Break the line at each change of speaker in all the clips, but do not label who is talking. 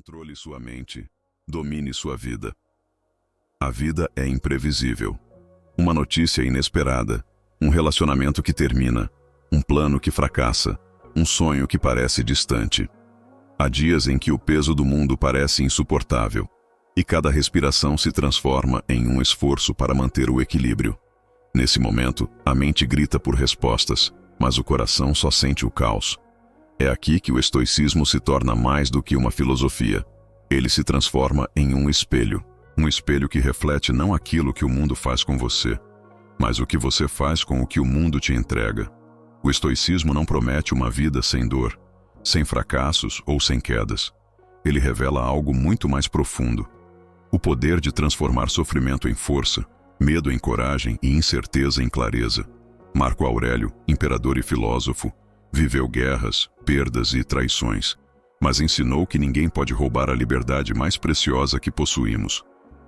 Controle sua mente. Domine sua vida. A vida é imprevisível. Uma notícia inesperada, um relacionamento que termina, um plano que fracassa, um sonho que parece distante. Há dias em que o peso do mundo parece insuportável, e cada respiração se transforma em um esforço para manter o equilíbrio. Nesse momento, a mente grita por respostas, mas o coração só sente o caos. É aqui que o estoicismo se torna mais do que uma filosofia. Ele se transforma em um espelho que reflete não aquilo que o mundo faz com você, mas o que você faz com o que o mundo te entrega. O estoicismo não promete uma vida sem dor, sem fracassos ou sem quedas. Ele revela algo muito mais profundo: o poder de transformar sofrimento em força, medo em coragem e incerteza em clareza. Marco Aurélio, imperador e filósofo, viveu guerras, perdas e traições, mas ensinou que ninguém pode roubar a liberdade mais preciosa que possuímos,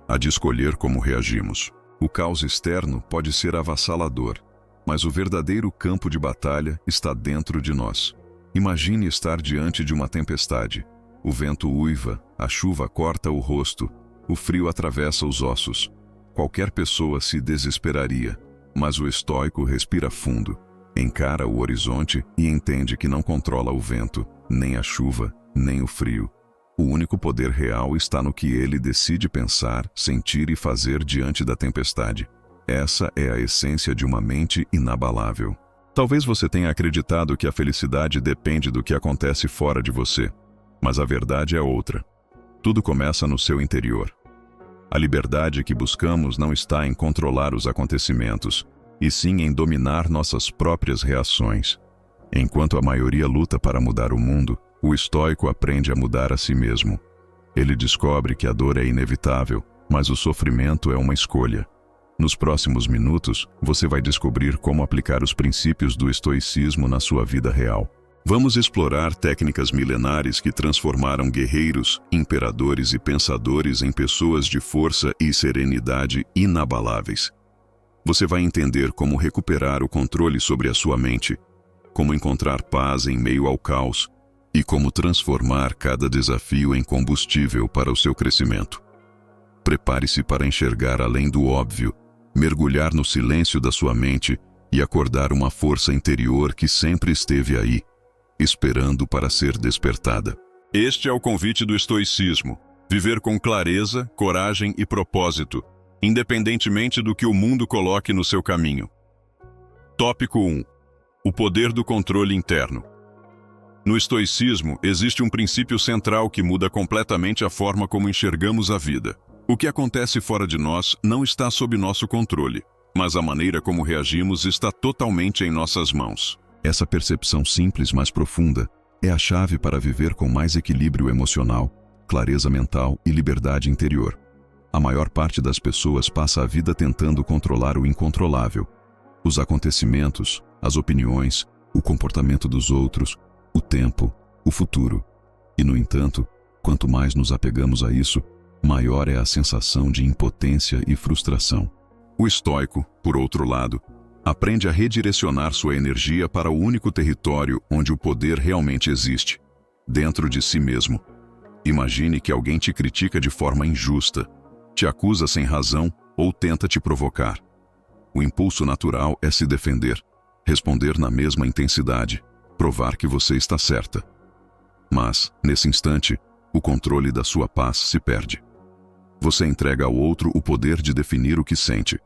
a de escolher como reagimos. O caos externo pode ser avassalador, mas o verdadeiro campo de batalha está dentro de nós. Imagine estar diante de uma tempestade. O vento uiva, a chuva corta o rosto, o frio atravessa os ossos. Qualquer pessoa se desesperaria, mas o estoico respira fundo, encara o horizonte e entende que não controla o vento, nem a chuva, nem o frio. O único poder real está no que ele decide pensar, sentir e fazer diante da tempestade. Essa é a essência de uma mente inabalável. Talvez você tenha acreditado que a felicidade depende do que acontece fora de você, mas a verdade é outra. Tudo começa no seu interior. A liberdade que buscamos não está em controlar os acontecimentos, e sim em dominar nossas próprias reações. Enquanto a maioria luta para mudar o mundo, o estoico aprende a mudar a si mesmo. Ele descobre que a dor é inevitável, mas o sofrimento é uma escolha. Nos próximos minutos, você vai descobrir como aplicar os princípios do estoicismo na sua vida real. Vamos explorar técnicas milenares que transformaram guerreiros, imperadores e pensadores em pessoas de força e serenidade inabaláveis. Você vai entender como recuperar o controle sobre a sua mente, como encontrar paz em meio ao caos e como transformar cada desafio em combustível para o seu crescimento. Prepare-se para enxergar além do óbvio, mergulhar no silêncio da sua mente e acordar uma força interior que sempre esteve aí, esperando para ser despertada. Este é o convite do estoicismo: viver com clareza, coragem e propósito, independentemente do que o mundo coloque no seu caminho. Tópico 1. O poder do controle interno. No estoicismo, existe um princípio central que muda completamente a forma como enxergamos a vida. O que acontece fora de nós não está sob nosso controle, mas a maneira como reagimos está totalmente em nossas mãos. Essa percepção simples, mas profunda, é a chave para viver com mais equilíbrio emocional, clareza mental e liberdade interior. A maior parte das pessoas passa a vida tentando controlar o incontrolável: os acontecimentos, as opiniões, o comportamento dos outros, o tempo, o futuro. E, no entanto, quanto mais nos apegamos a isso, maior é a sensação de impotência e frustração. O estoico, por outro lado, aprende a redirecionar sua energia para o único território onde o poder realmente existe: dentro de si mesmo. Imagine que alguém te critica de forma injusta, te acusa sem razão ou tenta te provocar. O impulso natural é se defender, responder na mesma intensidade, provar que você está certa. Mas, nesse instante, o controle da sua paz se perde. Você entrega ao outro o poder de definir o que sente.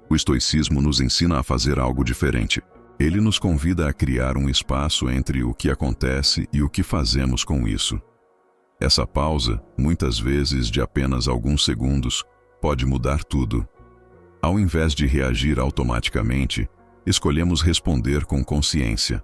O estoicismo nos ensina a fazer algo diferente. Ele nos convida a criar um espaço entre o que acontece e o que fazemos com isso. Essa pausa, muitas vezes de apenas alguns segundos, pode mudar tudo. Ao invés de reagir automaticamente, escolhemos responder com consciência.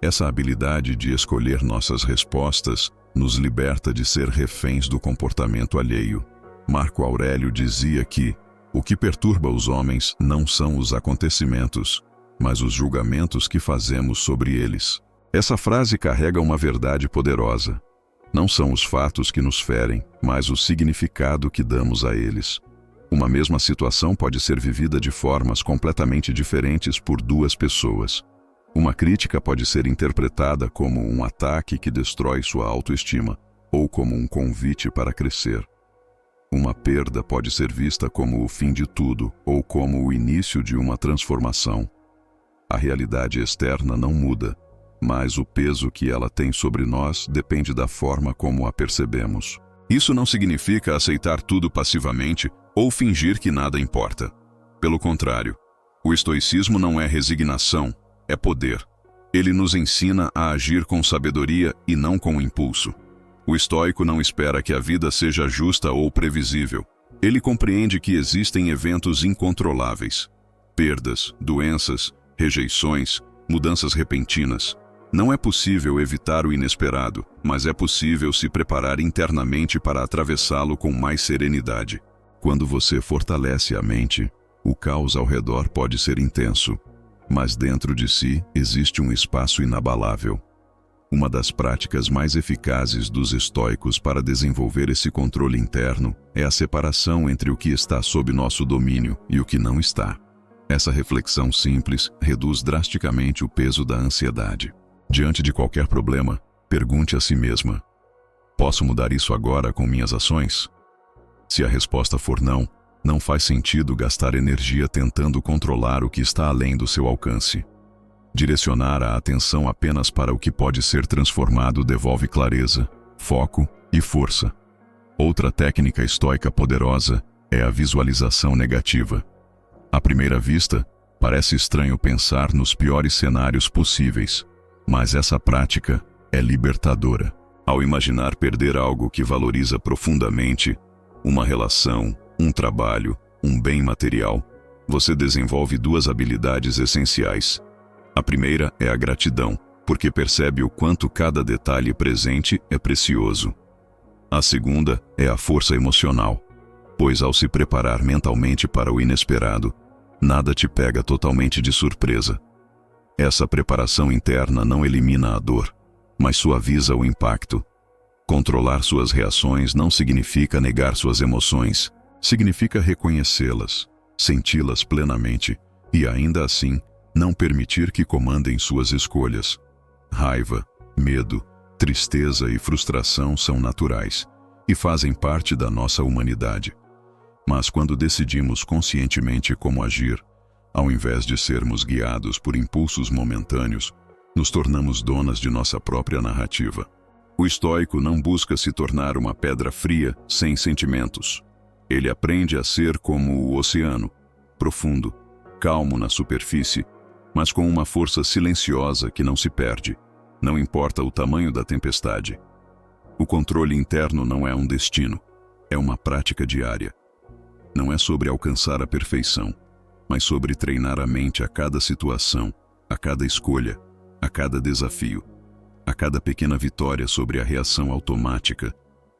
Essa habilidade de escolher nossas respostas nos liberta de ser reféns do comportamento alheio. Marco Aurélio dizia que o que perturba os homens não são os acontecimentos, mas os julgamentos que fazemos sobre eles. Essa frase carrega uma verdade poderosa. Não são os fatos que nos ferem, mas o significado que damos a eles. Uma mesma situação pode ser vivida de formas completamente diferentes por duas pessoas. Uma crítica pode ser interpretada como um ataque que destrói sua autoestima, ou como um convite para crescer. Uma perda pode ser vista como o fim de tudo ou como o início de uma transformação. A realidade externa não muda, mas o peso que ela tem sobre nós depende da forma como a percebemos. Isso não significa aceitar tudo passivamente ou fingir que nada importa. Pelo contrário, o estoicismo não é resignação, é poder. Ele nos ensina a agir com sabedoria e não com impulso. O estoico não espera que a vida seja justa ou previsível. Ele compreende que existem eventos incontroláveis. Perdas, doenças, rejeições, mudanças repentinas. Não é possível evitar o inesperado, mas é possível se preparar internamente para atravessá-lo com mais serenidade. Quando você fortalece a mente, o caos ao redor pode ser intenso, mas dentro de si existe um espaço inabalável. Uma das práticas mais eficazes dos estoicos para desenvolver esse controle interno é a separação entre o que está sob nosso domínio e o que não está. Essa reflexão simples reduz drasticamente o peso da ansiedade. Diante de qualquer problema, pergunte a si mesma: posso mudar isso agora com minhas ações? Se a resposta for não, não faz sentido gastar energia tentando controlar o que está além do seu alcance. Direcionar a atenção apenas para o que pode ser transformado devolve clareza, foco e força. Outra técnica estoica poderosa é a visualização negativa. À primeira vista, parece estranho pensar nos piores cenários possíveis, mas essa prática é libertadora. Ao imaginar perder algo que valoriza profundamente, uma relação, um trabalho, um bem material, você desenvolve duas habilidades essenciais. A primeira é a gratidão, porque percebe o quanto cada detalhe presente é precioso. A segunda é a força emocional, pois ao se preparar mentalmente para o inesperado, nada te pega totalmente de surpresa. Essa preparação interna não elimina a dor, mas suaviza o impacto. Controlar suas reações não significa negar suas emoções, significa reconhecê-las, senti-las plenamente e, ainda assim, não permitir que comandem suas escolhas. Raiva, medo, tristeza e frustração são naturais e fazem parte da nossa humanidade. Mas quando decidimos conscientemente como agir, ao invés de sermos guiados por impulsos momentâneos, nos tornamos donas de nossa própria narrativa. O estoico não busca se tornar uma pedra fria, sem sentimentos. Ele aprende a ser como o oceano, profundo, calmo na superfície, mas com uma força silenciosa que não se perde, não importa o tamanho da tempestade. O controle interno não é um destino, é uma prática diária. Não é sobre alcançar a perfeição, mas sobre treinar a mente a cada situação, a cada escolha, a cada desafio, a cada pequena vitória sobre a reação automática.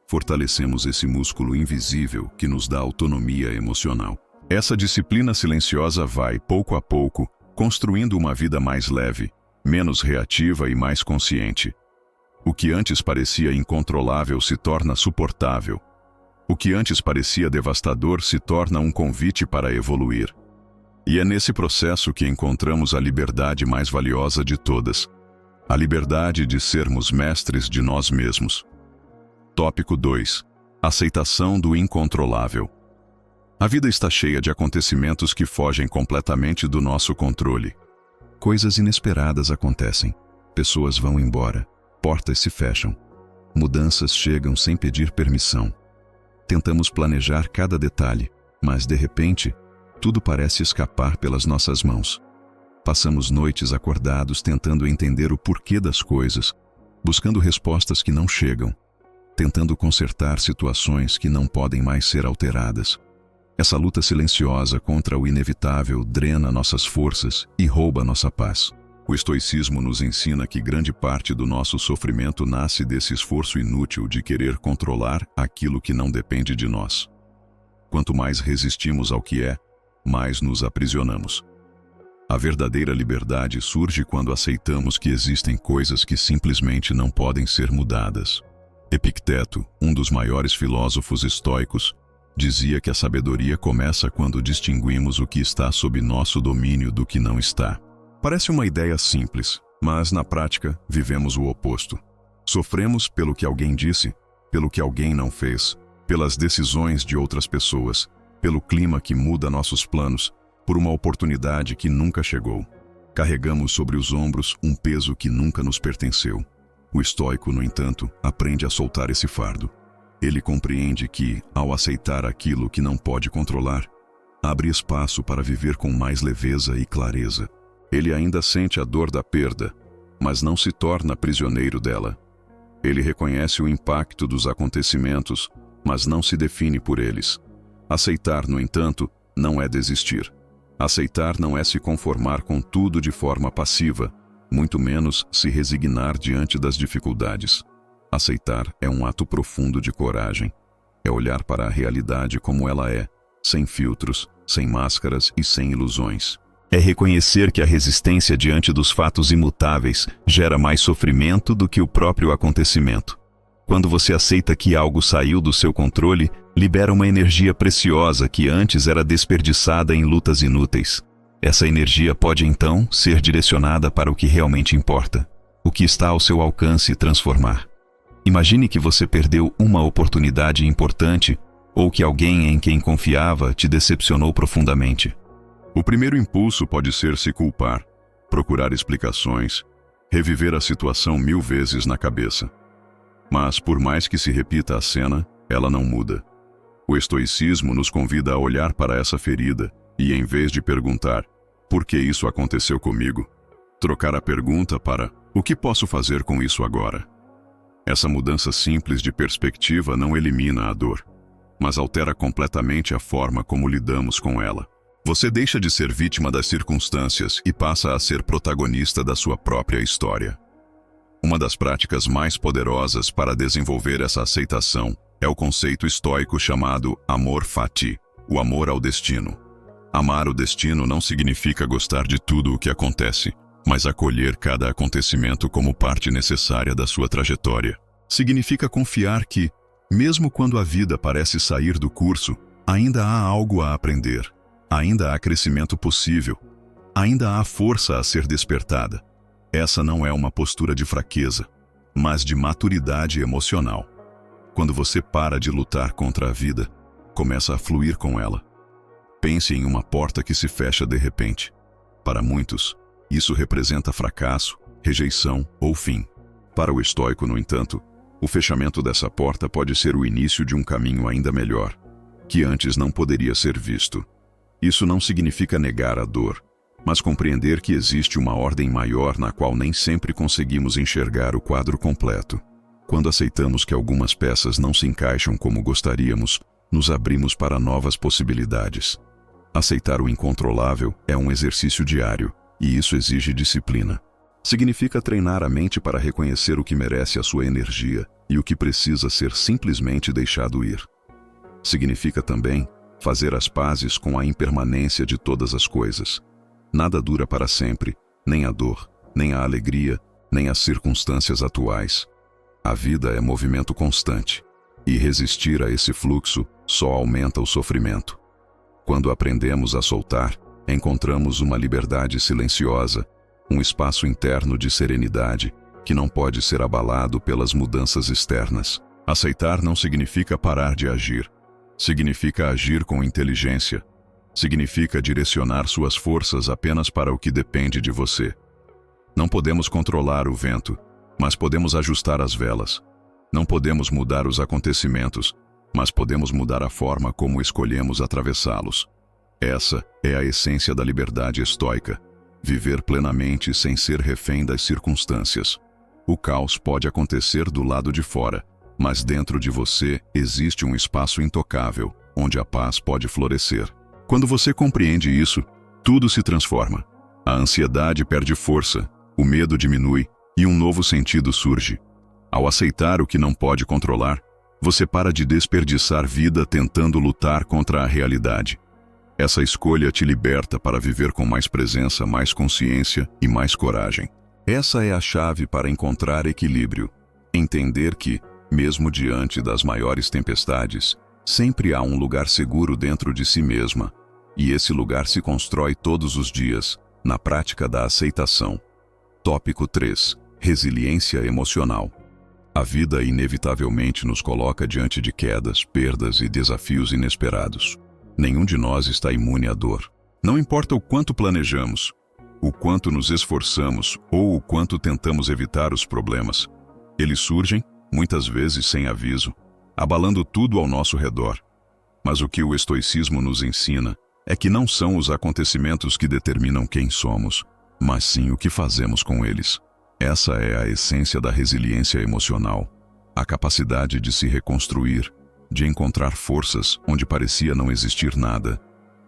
Fortalecemos esse músculo invisível que nos dá autonomia emocional. Essa disciplina silenciosa vai, pouco a pouco, construindo uma vida mais leve, menos reativa e mais consciente. O que antes parecia incontrolável se torna suportável. O que antes parecia devastador se torna um convite para evoluir. E é nesse processo que encontramos a liberdade mais valiosa de todas. A liberdade de sermos mestres de nós mesmos. Tópico 2. Aceitação do incontrolável. A vida está cheia de acontecimentos que fogem completamente do nosso controle. Coisas inesperadas acontecem. Pessoas vão embora. Portas se fecham. Mudanças chegam sem pedir permissão. Tentamos planejar cada detalhe, mas de repente, tudo parece escapar pelas nossas mãos. Passamos noites acordados tentando entender o porquê das coisas, buscando respostas que não chegam, tentando consertar situações que não podem mais ser alteradas. Essa luta silenciosa contra o inevitável drena nossas forças e rouba nossa paz. O estoicismo nos ensina que grande parte do nosso sofrimento nasce desse esforço inútil de querer controlar aquilo que não depende de nós. Quanto mais resistimos ao que é, mais nos aprisionamos. A verdadeira liberdade surge quando aceitamos que existem coisas que simplesmente não podem ser mudadas. Epicteto, um dos maiores filósofos estoicos, dizia que a sabedoria começa quando distinguimos o que está sob nosso domínio do que não está. Parece uma ideia simples, mas na prática vivemos o oposto. Sofremos pelo que alguém disse, pelo que alguém não fez, pelas decisões de outras pessoas, pelo clima que muda nossos planos, por uma oportunidade que nunca chegou. Carregamos sobre os ombros um peso que nunca nos pertenceu. O estoico, no entanto, aprende a soltar esse fardo. Ele compreende que, ao aceitar aquilo que não pode controlar, abre espaço para viver com mais leveza e clareza. Ele ainda sente a dor da perda, mas não se torna prisioneiro dela. Ele reconhece o impacto dos acontecimentos, mas não se define por eles. Aceitar, no entanto, não é desistir. Aceitar não é se conformar com tudo de forma passiva, muito menos se resignar diante das dificuldades. Aceitar é um ato profundo de coragem. É olhar para a realidade como ela é, sem filtros, sem máscaras e sem ilusões. É reconhecer que a resistência diante dos fatos imutáveis gera mais sofrimento do que o próprio acontecimento. Quando você aceita que algo saiu do seu controle, libera uma energia preciosa que antes era desperdiçada em lutas inúteis. Essa energia pode então ser direcionada para o que realmente importa, o que está ao seu alcance e transformar. Imagine que você perdeu uma oportunidade importante ou que alguém em quem confiava te decepcionou profundamente. O primeiro impulso pode ser se culpar, procurar explicações, reviver a situação 1000 vezes na cabeça. Mas, por mais que se repita a cena, ela não muda. O estoicismo nos convida a olhar para essa ferida e, em vez de perguntar, por que isso aconteceu comigo, trocar a pergunta para, o que posso fazer com isso agora? Essa mudança simples de perspectiva não elimina a dor, mas altera completamente a forma como lidamos com ela. Você deixa de ser vítima das circunstâncias e passa a ser protagonista da sua própria história. Uma das práticas mais poderosas para desenvolver essa aceitação é o conceito estoico chamado amor fati, o amor ao destino. Amar o destino não significa gostar de tudo o que acontece, mas acolher cada acontecimento como parte necessária da sua trajetória. Significa confiar que, mesmo quando a vida parece sair do curso, ainda há algo a aprender, ainda há crescimento possível, ainda há força a ser despertada. Essa não é uma postura de fraqueza, mas de maturidade emocional. Quando você para de lutar contra a vida, começa a fluir com ela. Pense em uma porta que se fecha de repente. Para muitos, isso representa fracasso, rejeição ou fim. Para o estoico, no entanto, o fechamento dessa porta pode ser o início de um caminho ainda melhor, que antes não poderia ser visto. Isso não significa negar a dor, mas compreender que existe uma ordem maior na qual nem sempre conseguimos enxergar o quadro completo. Quando aceitamos que algumas peças não se encaixam como gostaríamos, nos abrimos para novas possibilidades. Aceitar o incontrolável é um exercício diário, e isso exige disciplina. Significa treinar a mente para reconhecer o que merece a sua energia e o que precisa ser simplesmente deixado ir. Significa também fazer as pazes com a impermanência de todas as coisas. Nada dura para sempre, nem a dor, nem a alegria, nem as circunstâncias atuais. A vida é movimento constante, e resistir a esse fluxo só aumenta o sofrimento. Quando aprendemos a soltar, encontramos uma liberdade silenciosa, um espaço interno de serenidade que não pode ser abalado pelas mudanças externas. Aceitar não significa parar de agir. Significa agir com inteligência. Significa direcionar suas forças apenas para o que depende de você. Não podemos controlar o vento, mas podemos ajustar as velas. Não podemos mudar os acontecimentos, mas podemos mudar a forma como escolhemos atravessá-los. Essa é a essência da liberdade estoica. Viver plenamente sem ser refém das circunstâncias. O caos pode acontecer do lado de fora, mas dentro de você existe um espaço intocável, onde a paz pode florescer. Quando você compreende isso, tudo se transforma. A ansiedade perde força, o medo diminui e um novo sentido surge. Ao aceitar o que não pode controlar, você para de desperdiçar vida tentando lutar contra a realidade. Essa escolha te liberta para viver com mais presença, mais consciência e mais coragem. Essa é a chave para encontrar equilíbrio. Entender que, mesmo diante das maiores tempestades, sempre há um lugar seguro dentro de si mesma, e esse lugar se constrói todos os dias, na prática da aceitação. Tópico 3. Resiliência emocional. A vida inevitavelmente nos coloca diante de quedas, perdas e desafios inesperados. Nenhum de nós está imune à dor. Não importa o quanto planejamos, o quanto nos esforçamos ou o quanto tentamos evitar os problemas, eles surgem, muitas vezes sem aviso, abalando tudo ao nosso redor. Mas o que o estoicismo nos ensina é que não são os acontecimentos que determinam quem somos, mas sim o que fazemos com eles. Essa é a essência da resiliência emocional, a capacidade de se reconstruir, de encontrar forças onde parecia não existir nada,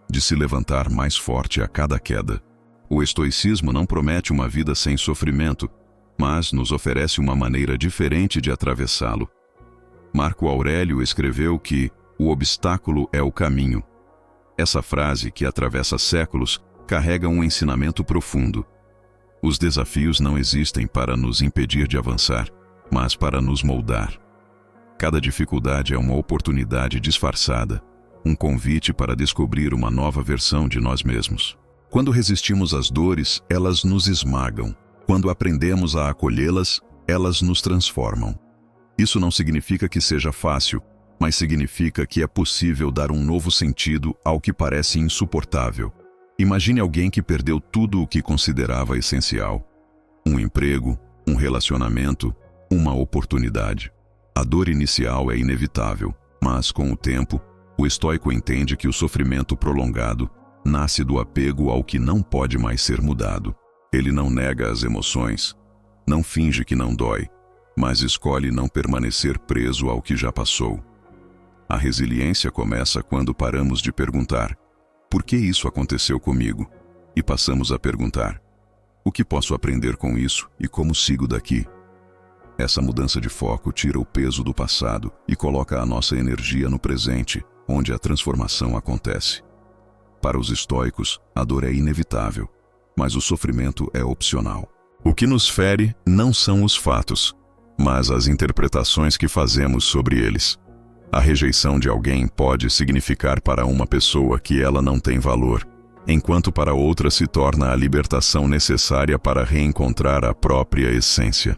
de se levantar mais forte a cada queda. O estoicismo não promete uma vida sem sofrimento, mas nos oferece uma maneira diferente de atravessá-lo. Marco Aurélio escreveu que o obstáculo é o caminho. Essa frase, que atravessa séculos, carrega um ensinamento profundo. Os desafios não existem para nos impedir de avançar, mas para nos moldar. Cada dificuldade é uma oportunidade disfarçada, um convite para descobrir uma nova versão de nós mesmos. Quando resistimos às dores, elas nos esmagam. Quando aprendemos a acolhê-las, elas nos transformam. Isso não significa que seja fácil, mas significa que é possível dar um novo sentido ao que parece insuportável. Imagine alguém que perdeu tudo o que considerava essencial. Um emprego, um relacionamento, uma oportunidade. A dor inicial é inevitável, mas com o tempo, o estoico entende que o sofrimento prolongado nasce do apego ao que não pode mais ser mudado. Ele não nega as emoções, não finge que não dói, mas escolhe não permanecer preso ao que já passou. A resiliência começa quando paramos de perguntar: por que isso aconteceu comigo? E passamos a perguntar: o que posso aprender com isso e como sigo daqui? Essa mudança de foco tira o peso do passado e coloca a nossa energia no presente, onde a transformação acontece. Para os estoicos, a dor é inevitável, mas o sofrimento é opcional. O que nos fere não são os fatos, mas as interpretações que fazemos sobre eles. A rejeição de alguém pode significar para uma pessoa que ela não tem valor, enquanto para outra se torna a libertação necessária para reencontrar a própria essência.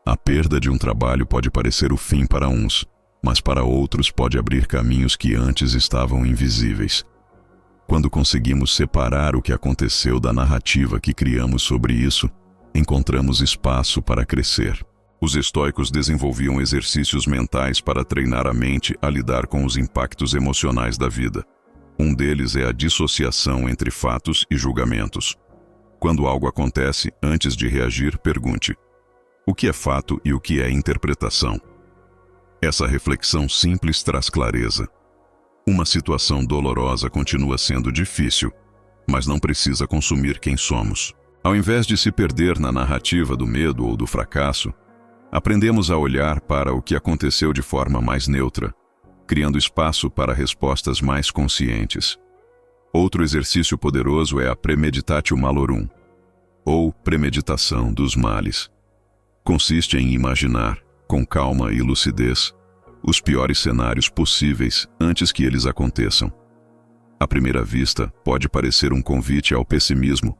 A perda de um trabalho pode parecer o fim para uns, mas para outros pode abrir caminhos que antes estavam invisíveis. Quando conseguimos separar o que aconteceu da narrativa que criamos sobre isso, encontramos espaço para crescer. Os estoicos desenvolviam exercícios mentais para treinar a mente a lidar com os impactos emocionais da vida. Um deles é a dissociação entre fatos e julgamentos. Quando algo acontece, antes de reagir, pergunte: o que é fato e o que é interpretação? Essa reflexão simples traz clareza. Uma situação dolorosa continua sendo difícil, mas não precisa consumir quem somos. Ao invés de se perder na narrativa do medo ou do fracasso, aprendemos a olhar para o que aconteceu de forma mais neutra, criando espaço para respostas mais conscientes. Outro exercício poderoso é a premeditatio malorum, ou premeditação dos males. Consiste em imaginar, com calma e lucidez, os piores cenários possíveis antes que eles aconteçam. À primeira vista, pode parecer um convite ao pessimismo,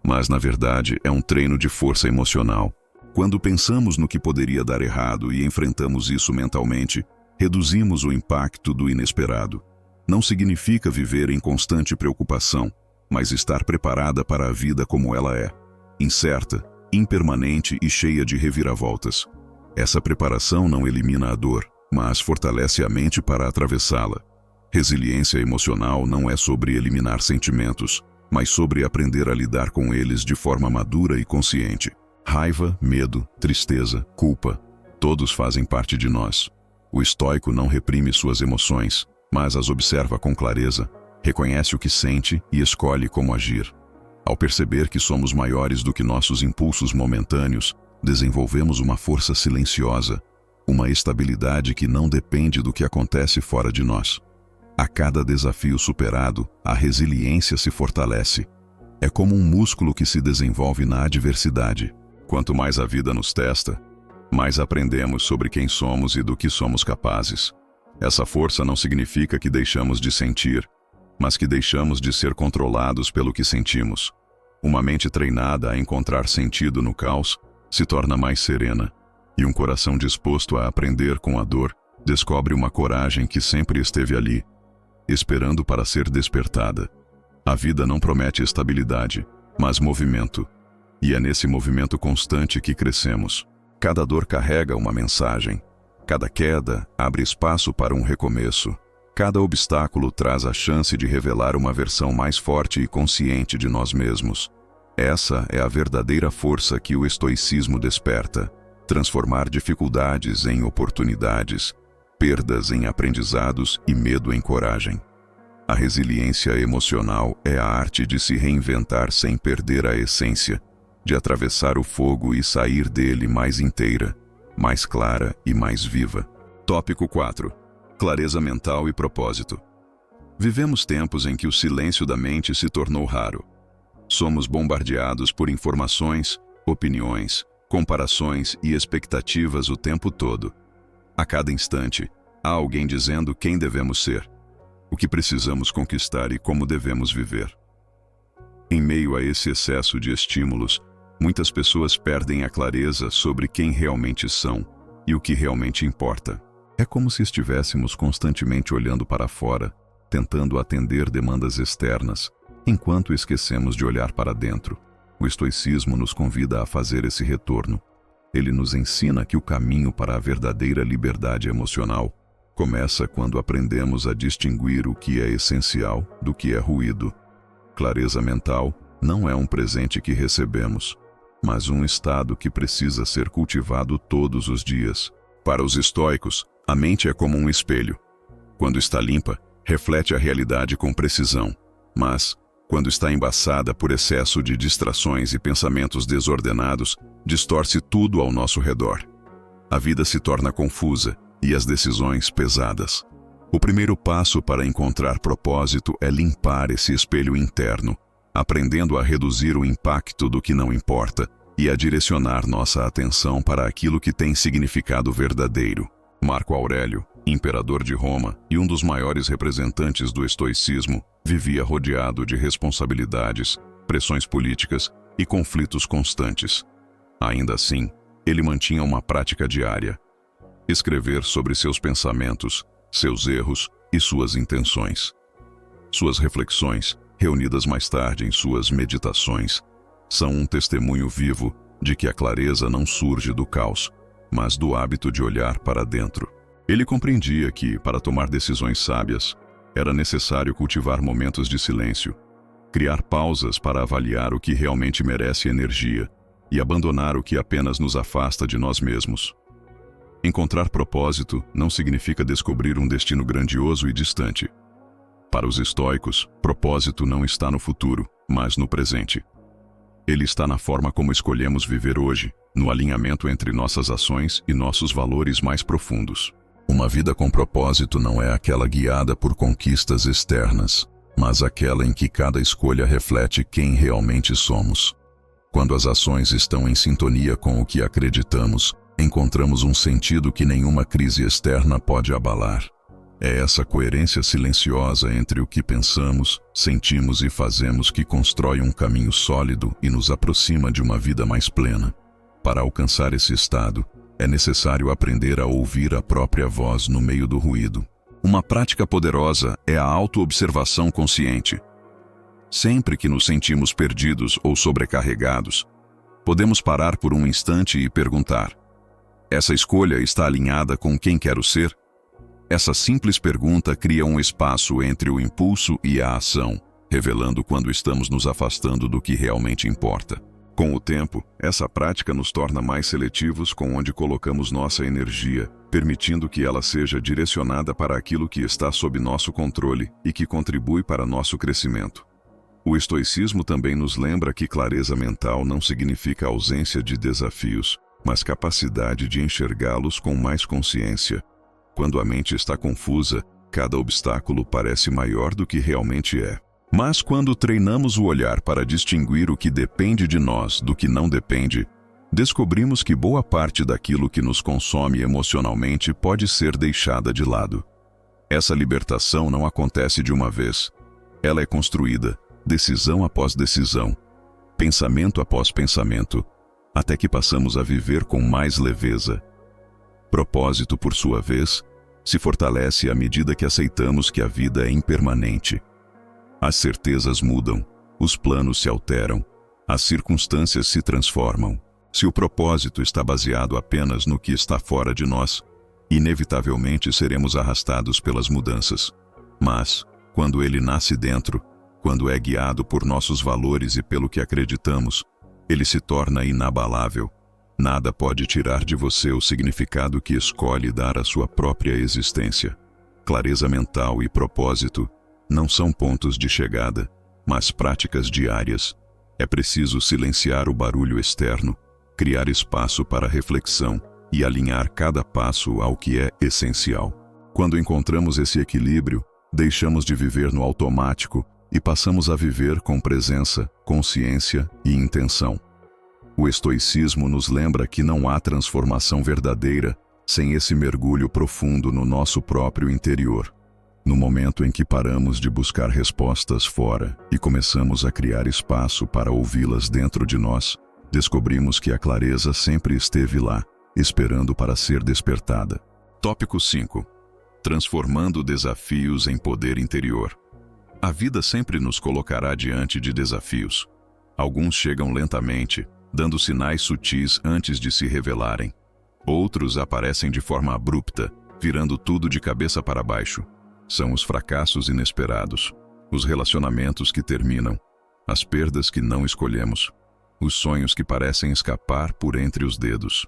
mas na verdade é um treino de força emocional. Quando pensamos no que poderia dar errado e enfrentamos isso mentalmente, reduzimos o impacto do inesperado. Não significa viver em constante preocupação, mas estar preparada para a vida como ela é, incerta, impermanente e cheia de reviravoltas. Essa preparação não elimina a dor, mas fortalece a mente para atravessá-la. Resiliência emocional não é sobre eliminar sentimentos, mas sobre aprender a lidar com eles de forma madura e consciente. Raiva, medo, tristeza, culpa, todos fazem parte de nós. O estoico não reprime suas emoções, mas as observa com clareza, reconhece o que sente e escolhe como agir. Ao perceber que somos maiores do que nossos impulsos momentâneos, desenvolvemos uma força silenciosa, uma estabilidade que não depende do que acontece fora de nós. A cada desafio superado, a resiliência se fortalece. É como um músculo que se desenvolve na adversidade. Quanto mais a vida nos testa, mais aprendemos sobre quem somos e do que somos capazes. Essa força não significa que deixamos de sentir, mas que deixamos de ser controlados pelo que sentimos. Uma mente treinada a encontrar sentido no caos se torna mais serena, E um coração disposto a aprender com a dor descobre uma coragem que sempre esteve ali, esperando para ser despertada. A vida não promete estabilidade, mas movimento. E é nesse movimento constante que crescemos. Cada dor carrega uma mensagem. Cada queda abre espaço para um recomeço. Cada obstáculo traz a chance de revelar uma versão mais forte e consciente de nós mesmos. Essa é a verdadeira força que o estoicismo desperta. Transformar dificuldades em oportunidades, perdas em aprendizados e medo em coragem. A resiliência emocional é a arte de se reinventar sem perder a essência, de atravessar o fogo e sair dele mais inteira, mais clara e mais viva. Tópico 4. Clareza mental e propósito. Vivemos tempos em que o silêncio da mente se tornou raro. Somos bombardeados por informações, opiniões, comparações e expectativas o tempo todo. A cada instante, há alguém dizendo quem devemos ser, o que precisamos conquistar e como devemos viver. Em meio a esse excesso de estímulos, muitas pessoas perdem a clareza sobre quem realmente são e o que realmente importa. É como se estivéssemos constantemente olhando para fora, tentando atender demandas externas, enquanto esquecemos de olhar para dentro. O estoicismo nos convida a fazer esse retorno. Ele nos ensina que o caminho para a verdadeira liberdade emocional começa quando aprendemos a distinguir o que é essencial do que é ruído. Clareza mental não é um presente que recebemos, mas um estado que precisa ser cultivado todos os dias. Para os estoicos, a mente é como um espelho. Quando está limpa, reflete a realidade com precisão, mas, quando está embaçada por excesso de distrações e pensamentos desordenados, distorce tudo ao nosso redor. A vida se torna confusa e as decisões pesadas. O primeiro passo para encontrar propósito é limpar esse espelho interno, aprendendo a reduzir o impacto do que não importa e a direcionar nossa atenção para aquilo que tem significado verdadeiro. Marco Aurélio, imperador de Roma e um dos maiores representantes do estoicismo, vivia rodeado de responsabilidades, pressões políticas e conflitos constantes. Ainda assim, ele mantinha uma prática diária: escrever sobre seus pensamentos, seus erros e suas intenções. Suas reflexões, reunidas mais tarde em suas meditações, são um testemunho vivo de que a clareza não surge do caos, mas do hábito de olhar para dentro. Ele compreendia que, para tomar decisões sábias, era necessário cultivar momentos de silêncio, criar pausas para avaliar o que realmente merece energia e abandonar o que apenas nos afasta de nós mesmos. Encontrar propósito não significa descobrir um destino grandioso e distante. Para os estoicos, propósito não está no futuro, mas no presente. Ele está na forma como escolhemos viver hoje, no alinhamento entre nossas ações e nossos valores mais profundos. Uma vida com propósito não é aquela guiada por conquistas externas, mas aquela em que cada escolha reflete quem realmente somos. Quando as ações estão em sintonia com o que acreditamos, encontramos um sentido que nenhuma crise externa pode abalar. É essa coerência silenciosa entre o que pensamos, sentimos e fazemos que constrói um caminho sólido e nos aproxima de uma vida mais plena. Para alcançar esse estado, é necessário aprender a ouvir a própria voz no meio do ruído. Uma prática poderosa é a autoobservação consciente. Sempre que nos sentimos perdidos ou sobrecarregados, podemos parar por um instante e perguntar: essa escolha está alinhada com quem quero ser? Essa simples pergunta cria um espaço entre o impulso e a ação, revelando quando estamos nos afastando do que realmente importa. Com o tempo, essa prática nos torna mais seletivos com onde colocamos nossa energia, permitindo que ela seja direcionada para aquilo que está sob nosso controle e que contribui para nosso crescimento. O estoicismo também nos lembra que clareza mental não significa ausência de desafios, mas capacidade de enxergá-los com mais consciência. Quando a mente está confusa, cada obstáculo parece maior do que realmente é. Mas quando treinamos o olhar para distinguir o que depende de nós do que não depende, descobrimos que boa parte daquilo que nos consome emocionalmente pode ser deixada de lado. Essa libertação não acontece de uma vez. Ela é construída, decisão após decisão, pensamento após pensamento, até que passamos a viver com mais leveza, Propósito, por sua vez, se fortalece à medida que aceitamos que a vida é impermanente. As certezas mudam, os planos se alteram, as circunstâncias se transformam. Se o propósito está baseado apenas no que está fora de nós, inevitavelmente seremos arrastados pelas mudanças. Mas, quando ele nasce dentro, quando é guiado por nossos valores e pelo que acreditamos, ele se torna inabalável. Nada pode tirar de você o significado que escolhe dar à sua própria existência. Clareza mental e propósito não são pontos de chegada, mas práticas diárias. É preciso silenciar o barulho externo, criar espaço para reflexão e alinhar cada passo ao que é essencial. Quando encontramos esse equilíbrio, deixamos de viver no automático e passamos a viver com presença, consciência e intenção. O estoicismo nos lembra que não há transformação verdadeira sem esse mergulho profundo no nosso próprio interior. No momento em que paramos de buscar respostas fora e começamos a criar espaço para ouvi-las dentro de nós, descobrimos que a clareza sempre esteve lá, esperando para ser despertada. Tópico 5. Transformando desafios em poder interior. A vida sempre nos colocará diante de desafios. Alguns chegam lentamente, dando sinais sutis antes de se revelarem. Outros aparecem de forma abrupta, virando tudo de cabeça para baixo. São os fracassos inesperados, os relacionamentos que terminam, as perdas que não escolhemos, os sonhos que parecem escapar por entre os dedos.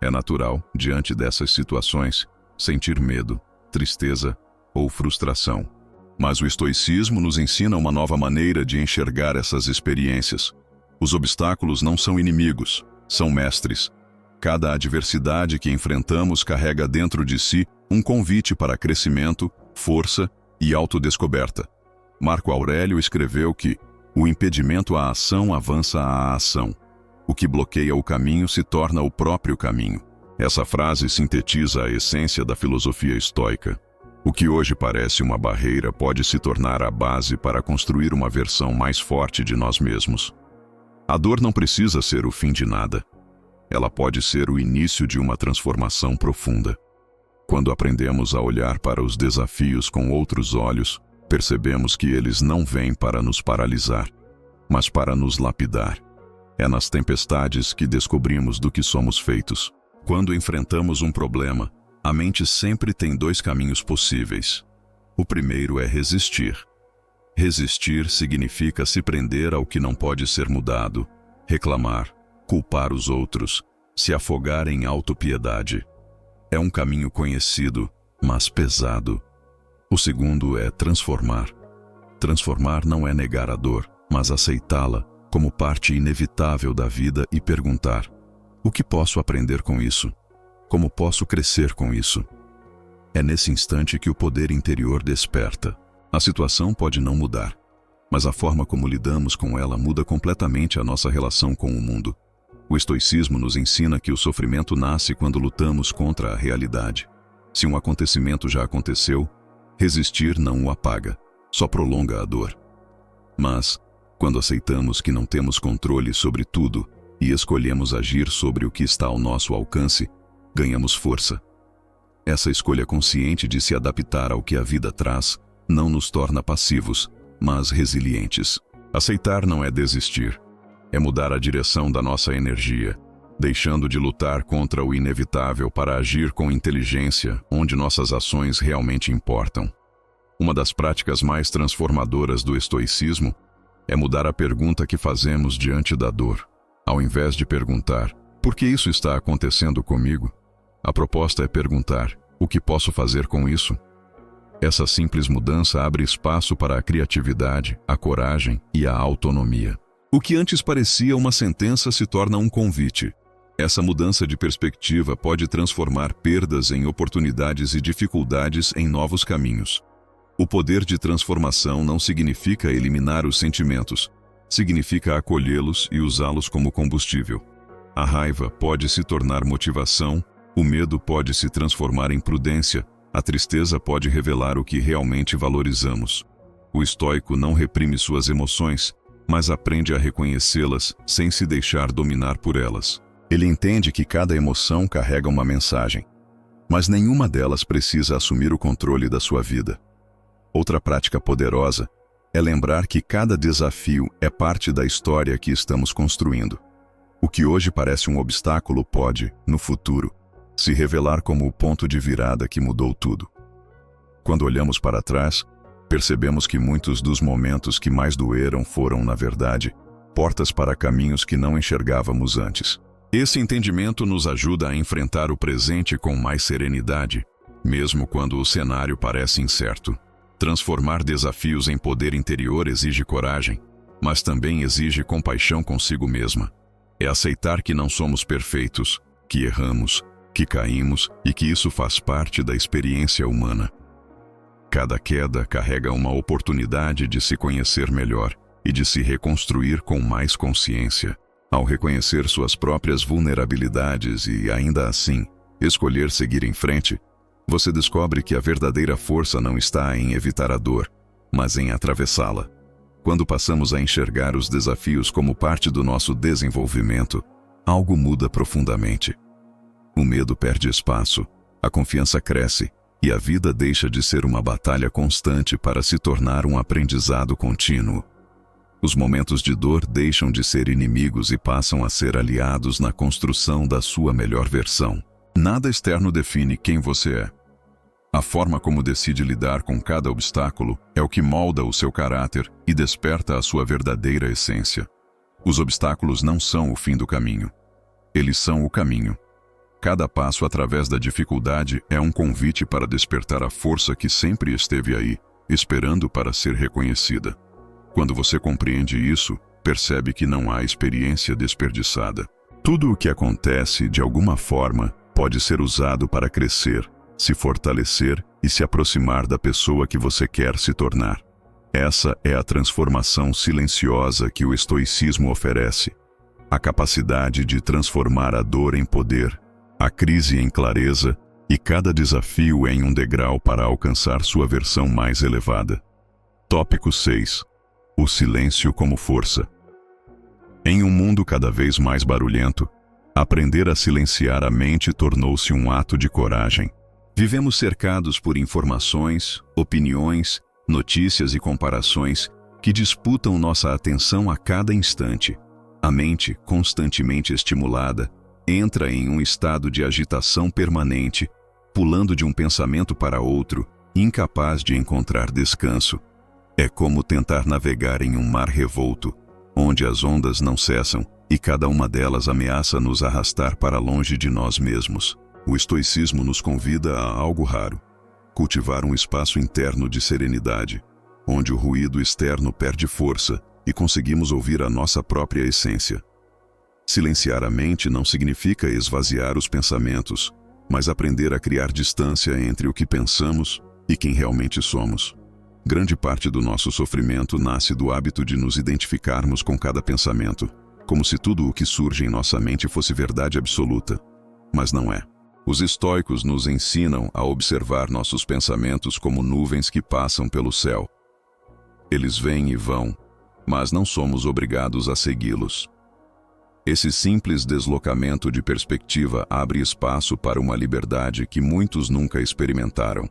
É natural, diante dessas situações, sentir medo, tristeza ou frustração. Mas o estoicismo nos ensina uma nova maneira de enxergar essas experiências. Os obstáculos não são inimigos, são mestres. Cada adversidade que enfrentamos carrega dentro de si um convite para crescimento, força e autodescoberta. Marco Aurélio escreveu que o impedimento à ação avança à ação. O que bloqueia o caminho se torna o próprio caminho. Essa frase sintetiza a essência da filosofia estoica. O que hoje parece uma barreira pode se tornar a base para construir uma versão mais forte de nós mesmos. A dor não precisa ser o fim de nada. Ela pode ser o início de uma transformação profunda. Quando aprendemos a olhar para os desafios com outros olhos, percebemos que eles não vêm para nos paralisar, mas para nos lapidar. É nas tempestades que descobrimos do que somos feitos. Quando enfrentamos um problema, a mente sempre tem dois caminhos possíveis. O primeiro é resistir. Resistir significa se prender ao que não pode ser mudado, reclamar, culpar os outros, se afogar em autopiedade. É um caminho conhecido, mas pesado. O segundo é transformar. Transformar não é negar a dor, mas aceitá-la como parte inevitável da vida e perguntar: o que posso aprender com isso? Como posso crescer com isso? É nesse instante que o poder interior desperta. A situação pode não mudar, mas a forma como lidamos com ela muda completamente a nossa relação com o mundo. O estoicismo nos ensina que o sofrimento nasce quando lutamos contra a realidade. Se um acontecimento já aconteceu, resistir não o apaga, só prolonga a dor. Mas, quando aceitamos que não temos controle sobre tudo e escolhemos agir sobre o que está ao nosso alcance, ganhamos força. Essa escolha consciente de se adaptar ao que a vida traz não nos torna passivos, mas resilientes. Aceitar não é desistir. É mudar a direção da nossa energia, deixando de lutar contra o inevitável para agir com inteligência onde nossas ações realmente importam. Uma das práticas mais transformadoras do estoicismo é mudar a pergunta que fazemos diante da dor. Ao invés de perguntar, por que isso está acontecendo comigo? A proposta é perguntar, o que posso fazer com isso? Essa simples mudança abre espaço para a criatividade, a coragem e a autonomia. O que antes parecia uma sentença se torna um convite. Essa mudança de perspectiva pode transformar perdas em oportunidades e dificuldades em novos caminhos. O poder de transformação não significa eliminar os sentimentos, significa acolhê-los e usá-los como combustível. A raiva pode se tornar motivação, o medo pode se transformar em prudência, a tristeza pode revelar o que realmente valorizamos. O estoico não reprime suas emoções, mas aprende a reconhecê-las sem se deixar dominar por elas. Ele entende que cada emoção carrega uma mensagem. mas nenhuma delas precisa assumir o controle da sua vida. Outra prática poderosa é lembrar que cada desafio é parte da história que estamos construindo. O que hoje parece um obstáculo pode, no futuro, se revelar como o ponto de virada que mudou tudo. Quando olhamos para trás, percebemos que muitos dos momentos que mais doeram foram, na verdade, portas para caminhos que não enxergávamos antes. Esse entendimento nos ajuda a enfrentar o presente com mais serenidade, mesmo quando o cenário parece incerto. Transformar desafios em poder interior exige coragem, mas também exige compaixão consigo mesma. É aceitar que não somos perfeitos, que erramos, que caímos e que isso faz parte da experiência humana. Cada queda carrega uma oportunidade de se conhecer melhor e de se reconstruir com mais consciência. Ao reconhecer suas próprias vulnerabilidades e, ainda assim, escolher seguir em frente, você descobre que a verdadeira força não está em evitar a dor, mas em atravessá-la. Quando passamos a enxergar os desafios como parte do nosso desenvolvimento, algo muda profundamente. O medo perde espaço, a confiança cresce e a vida deixa de ser uma batalha constante para se tornar um aprendizado contínuo. Os momentos de dor deixam de ser inimigos e passam a ser aliados na construção da sua melhor versão. Nada externo define quem você é. A forma como decide lidar com cada obstáculo é o que molda o seu caráter e desperta a sua verdadeira essência. Os obstáculos não são o fim do caminho. Eles são o caminho. Cada passo através da dificuldade é um convite para despertar a força que sempre esteve aí, esperando para ser reconhecida. Quando você compreende isso, percebe que não há experiência desperdiçada. Tudo o que acontece, de alguma forma, pode ser usado para crescer, se fortalecer e se aproximar da pessoa que você quer se tornar. Essa é a transformação silenciosa que o estoicismo oferece. A capacidade de transformar a dor em poder, a crise em clareza e cada desafio em um degrau para alcançar sua versão mais elevada. Tópico 6. O silêncio como força. Em um mundo cada vez mais barulhento, aprender a silenciar a mente tornou-se um ato de coragem. Vivemos cercados por informações, opiniões, notícias e comparações que disputam nossa atenção a cada instante. A mente, constantemente estimulada, entra em um estado de agitação permanente, pulando de um pensamento para outro, incapaz de encontrar descanso. É como tentar navegar em um mar revolto, onde as ondas não cessam e cada uma delas ameaça nos arrastar para longe de nós mesmos. O estoicismo nos convida a algo raro: cultivar um espaço interno de serenidade, onde o ruído externo perde força e conseguimos ouvir a nossa própria essência. Silenciar a mente não significa esvaziar os pensamentos, mas aprender a criar distância entre o que pensamos e quem realmente somos. Grande parte do nosso sofrimento nasce do hábito de nos identificarmos com cada pensamento, como se tudo o que surge em nossa mente fosse verdade absoluta. Mas não é. Os estoicos nos ensinam a observar nossos pensamentos como nuvens que passam pelo céu. Eles vêm e vão, mas não somos obrigados a segui-los. Esse simples deslocamento de perspectiva abre espaço para uma liberdade que muitos nunca experimentaram.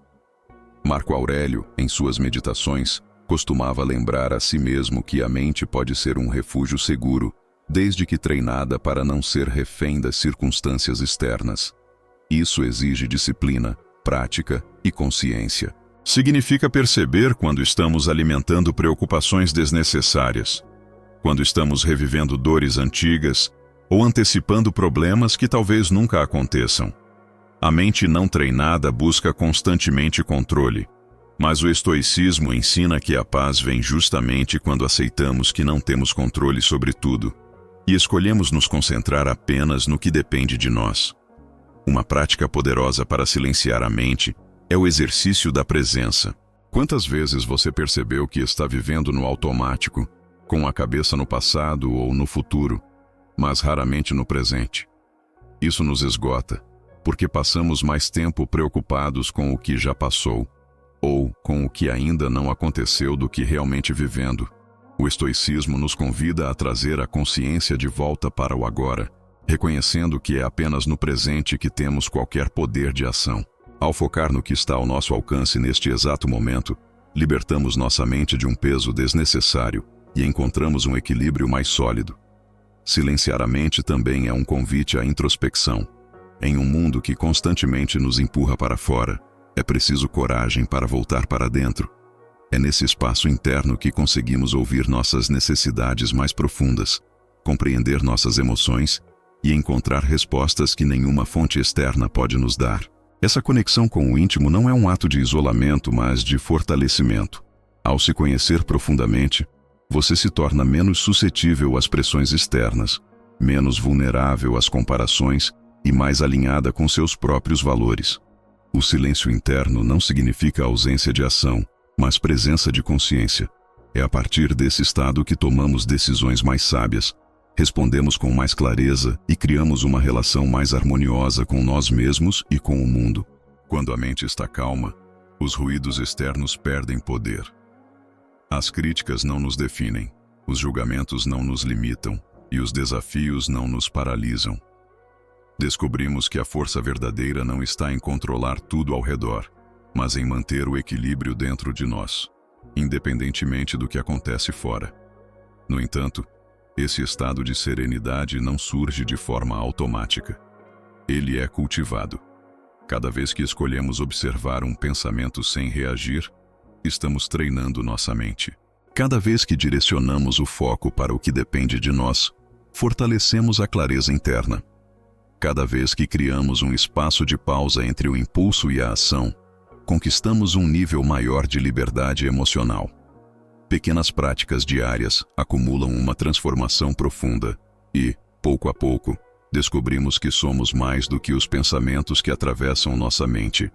Marco Aurélio, em suas meditações, costumava lembrar a si mesmo que a mente pode ser um refúgio seguro, desde que treinada para não ser refém das circunstâncias externas. Isso exige disciplina, prática e consciência. Significa perceber quando estamos alimentando preocupações desnecessárias, quando estamos revivendo dores antigas ou antecipando problemas que talvez nunca aconteçam. A mente não treinada busca constantemente controle, mas o estoicismo ensina que a paz vem justamente quando aceitamos que não temos controle sobre tudo e escolhemos nos concentrar apenas no que depende de nós. Uma prática poderosa para silenciar a mente é o exercício da presença. Quantas vezes você percebeu que está vivendo no automático, com a cabeça no passado ou no futuro, mas raramente no presente? Isso nos esgota, porque passamos mais tempo preocupados com o que já passou, ou com o que ainda não aconteceu do que realmente vivendo. O estoicismo nos convida a trazer a consciência de volta para o agora, reconhecendo que é apenas no presente que temos qualquer poder de ação. Ao focar no que está ao nosso alcance neste exato momento, libertamos nossa mente de um peso desnecessário e encontramos um equilíbrio mais sólido. Silenciar a mente também é um convite à introspecção. Em um mundo que constantemente nos empurra para fora, é preciso coragem para voltar para dentro. É nesse espaço interno que conseguimos ouvir nossas necessidades mais profundas, compreender nossas emoções e encontrar respostas que nenhuma fonte externa pode nos dar. Essa conexão com o íntimo não é um ato de isolamento, mas de fortalecimento. Ao se conhecer profundamente, você se torna menos suscetível às pressões externas, menos vulnerável às comparações e mais alinhada com seus próprios valores. O silêncio interno não significa ausência de ação, mas presença de consciência. É a partir desse estado que tomamos decisões mais sábias, respondemos com mais clareza e criamos uma relação mais harmoniosa com nós mesmos e com o mundo. Quando a mente está calma, os ruídos externos perdem poder. As críticas não nos definem, os julgamentos não nos limitam e os desafios não nos paralisam. Descobrimos que a força verdadeira não está em controlar tudo ao redor, mas em manter o equilíbrio dentro de nós, independentemente do que acontece fora. No entanto, esse estado de serenidade não surge de forma automática. Ele é cultivado. Cada vez que escolhemos observar um pensamento sem reagir, estamos treinando nossa mente. Cada vez que direcionamos o foco para o que depende de nós, fortalecemos a clareza interna. Cada vez que criamos um espaço de pausa entre o impulso e a ação, conquistamos um nível maior de liberdade emocional. Pequenas práticas diárias acumulam uma transformação profunda e, pouco a pouco, descobrimos que somos mais do que os pensamentos que atravessam nossa mente.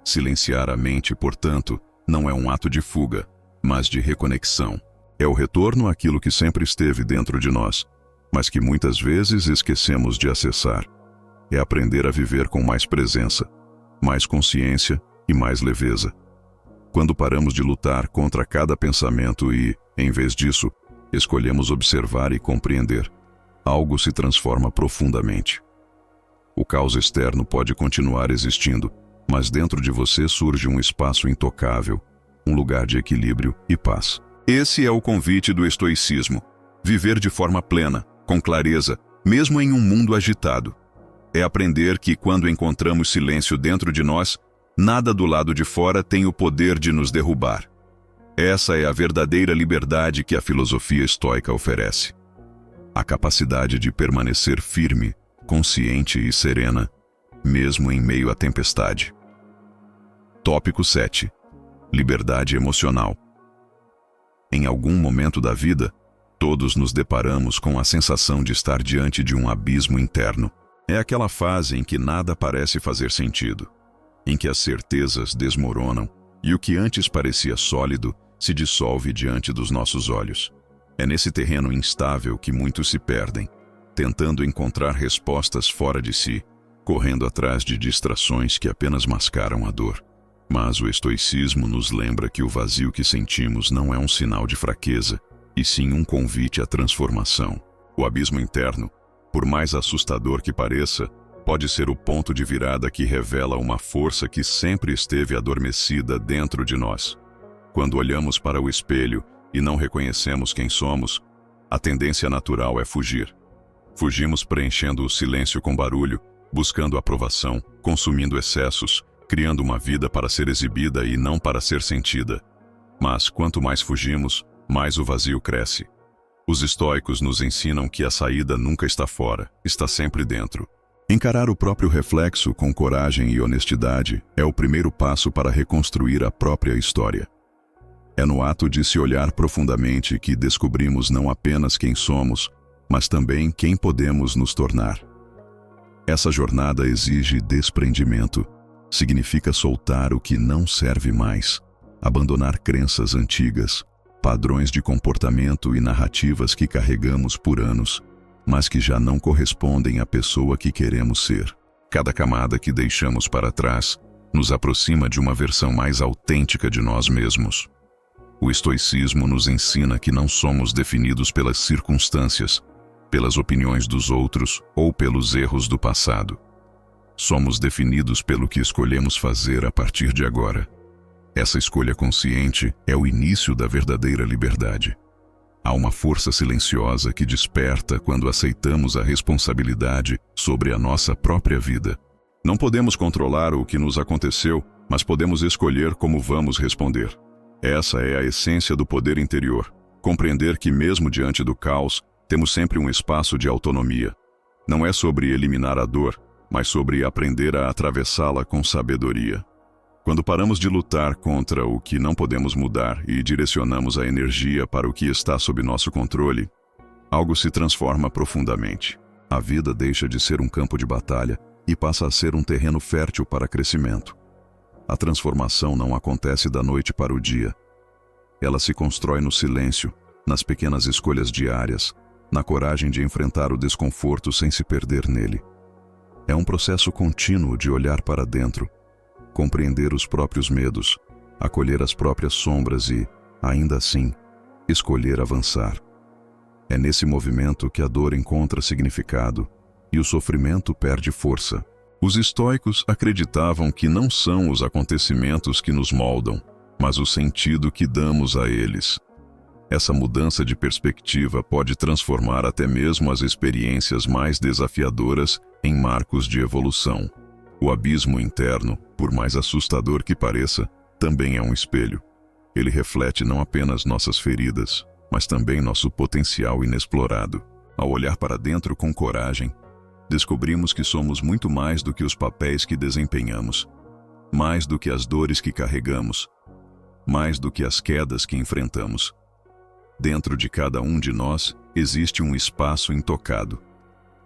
Silenciar a mente, portanto, não é um ato de fuga, mas de reconexão. É o retorno àquilo que sempre esteve dentro de nós, mas que muitas vezes esquecemos de acessar. É aprender a viver com mais presença, mais consciência e mais leveza. Quando paramos de lutar contra cada pensamento e, em vez disso, escolhemos observar e compreender, algo se transforma profundamente. O caos externo pode continuar existindo, mas dentro de você surge um espaço intocável, um lugar de equilíbrio e paz. Esse é o convite do estoicismo: viver de forma plena, com clareza, mesmo em um mundo agitado. É aprender que, quando encontramos silêncio dentro de nós, nada do lado de fora tem o poder de nos derrubar. Essa é a verdadeira liberdade que a filosofia estoica oferece. A capacidade de permanecer firme, consciente e serena, mesmo em meio à tempestade. Tópico 7. Liberdade emocional. Em algum momento da vida, todos nos deparamos com a sensação de estar diante de um abismo interno. É aquela fase em que nada parece fazer sentido, em que as certezas desmoronam e o que antes parecia sólido se dissolve diante dos nossos olhos. É nesse terreno instável que muitos se perdem, tentando encontrar respostas fora de si, correndo atrás de distrações que apenas mascaram a dor. Mas o estoicismo nos lembra que o vazio que sentimos não é um sinal de fraqueza, e sim um convite à transformação. O abismo interno, por mais assustador que pareça, pode ser o ponto de virada que revela uma força que sempre esteve adormecida dentro de nós. Quando olhamos para o espelho e não reconhecemos quem somos, a tendência natural é fugir. Fugimos preenchendo o silêncio com barulho, buscando aprovação, consumindo excessos, criando uma vida para ser exibida e não para ser sentida. Mas quanto mais fugimos, mais o vazio cresce. Os estoicos nos ensinam que a saída nunca está fora, está sempre dentro. Encarar o próprio reflexo com coragem e honestidade é o primeiro passo para reconstruir a própria história. É no ato de se olhar profundamente que descobrimos não apenas quem somos, mas também quem podemos nos tornar. Essa jornada exige desprendimento. Significa soltar o que não serve mais, abandonar crenças antigas, padrões de comportamento e narrativas que carregamos por anos, mas que já não correspondem à pessoa que queremos ser. Cada camada que deixamos para trás nos aproxima de uma versão mais autêntica de nós mesmos. O estoicismo nos ensina que não somos definidos pelas circunstâncias, pelas opiniões dos outros ou pelos erros do passado. Somos definidos pelo que escolhemos fazer a partir de agora. Essa escolha consciente é o início da verdadeira liberdade. Há uma força silenciosa que desperta quando aceitamos a responsabilidade sobre a nossa própria vida. Não podemos controlar o que nos aconteceu, mas podemos escolher como vamos responder. Essa é a essência do poder interior. Compreender que mesmo diante do caos, temos sempre um espaço de autonomia. Não é sobre eliminar a dor, mas sobre aprender a atravessá-la com sabedoria. Quando paramos de lutar contra o que não podemos mudar e direcionamos a energia para o que está sob nosso controle, algo se transforma profundamente. A vida deixa de ser um campo de batalha e passa a ser um terreno fértil para crescimento. A transformação não acontece da noite para o dia. Ela se constrói no silêncio, nas pequenas escolhas diárias, na coragem de enfrentar o desconforto sem se perder nele. É um processo contínuo de olhar para dentro, compreender os próprios medos, acolher as próprias sombras e, ainda assim, escolher avançar. É nesse movimento que a dor encontra significado e o sofrimento perde força. Os estoicos acreditavam que não são os acontecimentos que nos moldam, mas o sentido que damos a eles. Essa mudança de perspectiva pode transformar até mesmo as experiências mais desafiadoras em marcos de evolução. O abismo interno, por mais assustador que pareça, também é um espelho. Ele reflete não apenas nossas feridas, mas também nosso potencial inexplorado. Ao olhar para dentro com coragem, descobrimos que somos muito mais do que os papéis que desempenhamos, mais do que as dores que carregamos, mais do que as quedas que enfrentamos. Dentro de cada um de nós existe um espaço intocado,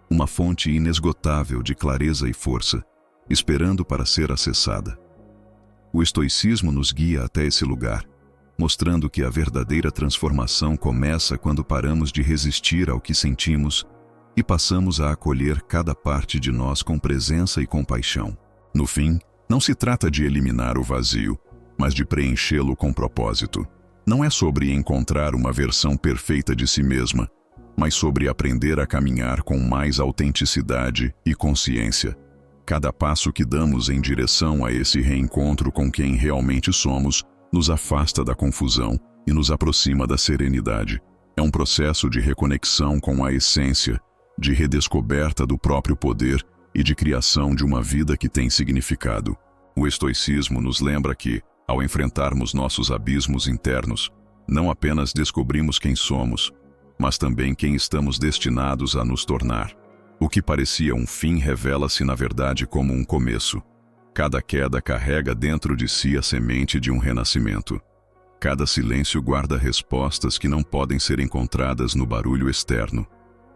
uma fonte inesgotável de clareza e força, esperando para ser acessada. O estoicismo nos guia até esse lugar, mostrando que a verdadeira transformação começa quando paramos de resistir ao que sentimos e passamos a acolher cada parte de nós com presença e compaixão. No fim, não se trata de eliminar o vazio, mas de preenchê-lo com propósito. Não é sobre encontrar uma versão perfeita de si mesma, mas sobre aprender a caminhar com mais autenticidade e consciência. Cada passo que damos em direção a esse reencontro com quem realmente somos nos afasta da confusão e nos aproxima da serenidade. É um processo de reconexão com a essência, de redescoberta do próprio poder e de criação de uma vida que tem significado. O estoicismo nos lembra que, ao enfrentarmos nossos abismos internos, não apenas descobrimos quem somos, mas também quem estamos destinados a nos tornar. O que parecia um fim revela-se na verdade como um começo. Cada queda carrega dentro de si a semente de um renascimento. Cada silêncio guarda respostas que não podem ser encontradas no barulho externo.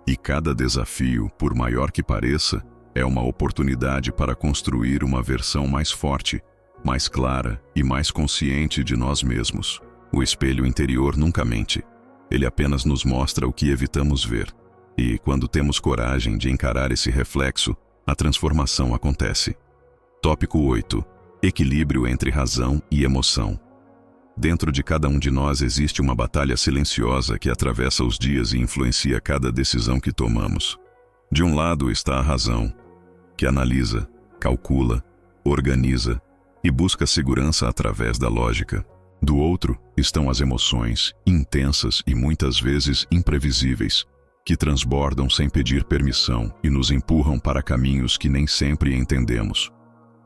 E cada desafio, por maior que pareça, é uma oportunidade para construir uma versão mais forte, mais clara e mais consciente de nós mesmos. O espelho interior nunca mente. Ele apenas nos mostra o que evitamos ver. E, quando temos coragem de encarar esse reflexo, a transformação acontece. Tópico 8. Equilíbrio entre razão e emoção. Dentro de cada um de nós existe uma batalha silenciosa que atravessa os dias e influencia cada decisão que tomamos. De um lado está a razão, que analisa, calcula, organiza e busca segurança através da lógica. Do outro estão as emoções, intensas e muitas vezes imprevisíveis, que transbordam sem pedir permissão e nos empurram para caminhos que nem sempre entendemos.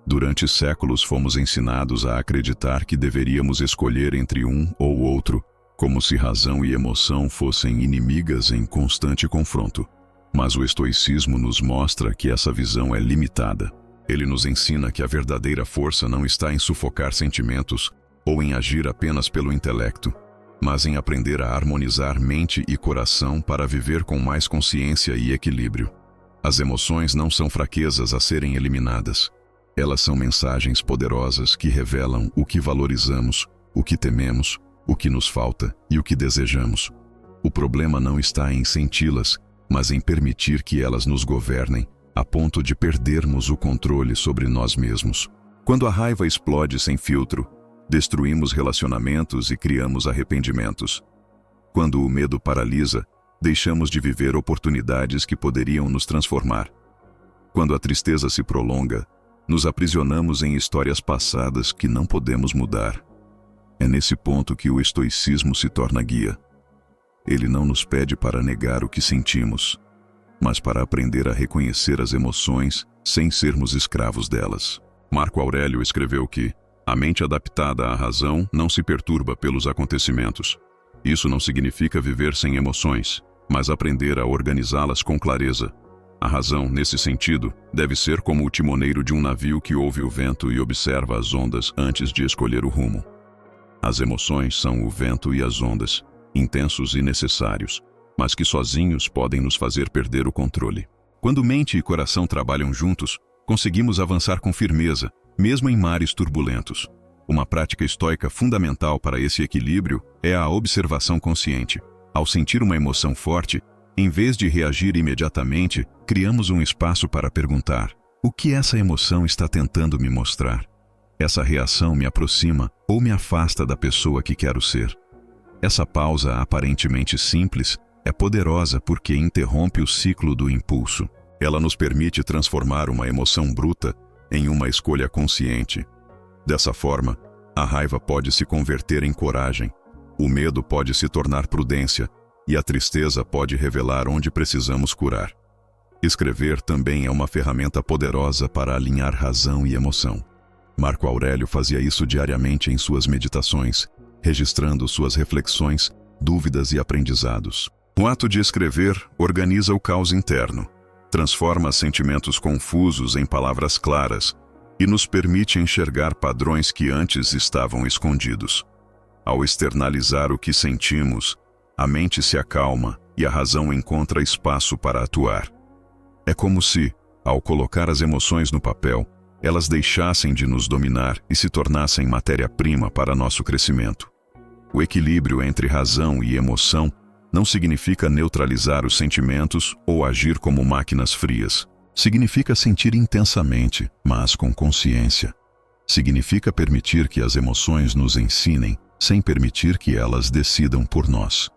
Durante séculos fomos ensinados a acreditar que deveríamos escolher entre um ou outro, como se razão e emoção fossem inimigas em constante confronto. Mas o estoicismo nos mostra que essa visão é limitada. Ele nos ensina que a verdadeira força não está em sufocar sentimentos ou em agir apenas pelo intelecto, mas em aprender a harmonizar mente e coração para viver com mais consciência e equilíbrio. As emoções não são fraquezas a serem eliminadas. Elas são mensagens poderosas que revelam o que valorizamos, o que tememos, o que nos falta e o que desejamos. O problema não está em senti-las, mas em permitir que elas nos governem, a ponto de perdermos o controle sobre nós mesmos. Quando a raiva explode sem filtro, destruímos relacionamentos e criamos arrependimentos. Quando o medo paralisa, deixamos de viver oportunidades que poderiam nos transformar. Quando a tristeza se prolonga, nos aprisionamos em histórias passadas que não podemos mudar. É nesse ponto que o estoicismo se torna guia. Ele não nos pede para negar o que sentimos, mas para aprender a reconhecer as emoções sem sermos escravos delas. Marco Aurélio escreveu que a mente adaptada à razão não se perturba pelos acontecimentos. Isso não significa viver sem emoções, mas aprender a organizá-las com clareza. A razão, nesse sentido, deve ser como o timoneiro de um navio que ouve o vento e observa as ondas antes de escolher o rumo. As emoções são o vento e as ondas, intensos e necessários, mas que sozinhos podem nos fazer perder o controle. Quando mente e coração trabalham juntos, conseguimos avançar com firmeza, mesmo em mares turbulentos. Uma prática estoica fundamental para esse equilíbrio é a observação consciente. Ao sentir uma emoção forte, em vez de reagir imediatamente, criamos um espaço para perguntar: o que essa emoção está tentando me mostrar? Essa reação me aproxima ou me afasta da pessoa que quero ser? Essa pausa aparentemente simples é poderosa porque interrompe o ciclo do impulso. Ela nos permite transformar uma emoção bruta em uma escolha consciente. Dessa forma, a raiva pode se converter em coragem, o medo pode se tornar prudência e a tristeza pode revelar onde precisamos curar. Escrever também é uma ferramenta poderosa para alinhar razão e emoção. Marco Aurélio fazia isso diariamente em suas meditações, registrando suas reflexões, dúvidas e aprendizados. O ato de escrever organiza o caos interno, transforma sentimentos confusos em palavras claras e nos permite enxergar padrões que antes estavam escondidos. Ao externalizar o que sentimos, a mente se acalma e a razão encontra espaço para atuar. É como se, ao colocar as emoções no papel, elas deixassem de nos dominar e se tornassem matéria-prima para nosso crescimento. O equilíbrio entre razão e emoção não significa neutralizar os sentimentos ou agir como máquinas frias. Significa sentir intensamente, mas com consciência. Significa permitir que as emoções nos ensinem, sem permitir que elas decidam por nós.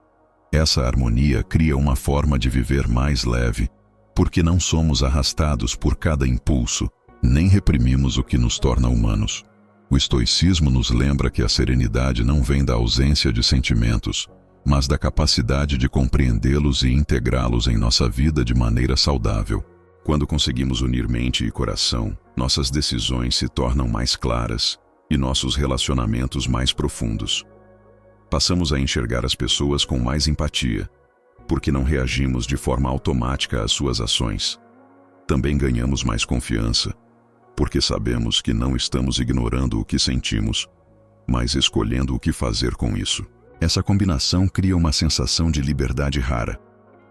Essa harmonia cria uma forma de viver mais leve, porque não somos arrastados por cada impulso, nem reprimimos o que nos torna humanos. O estoicismo nos lembra que a serenidade não vem da ausência de sentimentos, mas da capacidade de compreendê-los e integrá-los em nossa vida de maneira saudável. Quando conseguimos unir mente e coração, nossas decisões se tornam mais claras e nossos relacionamentos mais profundos. Passamos a enxergar as pessoas com mais empatia, porque não reagimos de forma automática às suas ações. Também ganhamos mais confiança, porque sabemos que não estamos ignorando o que sentimos, mas escolhendo o que fazer com isso. Essa combinação cria uma sensação de liberdade rara.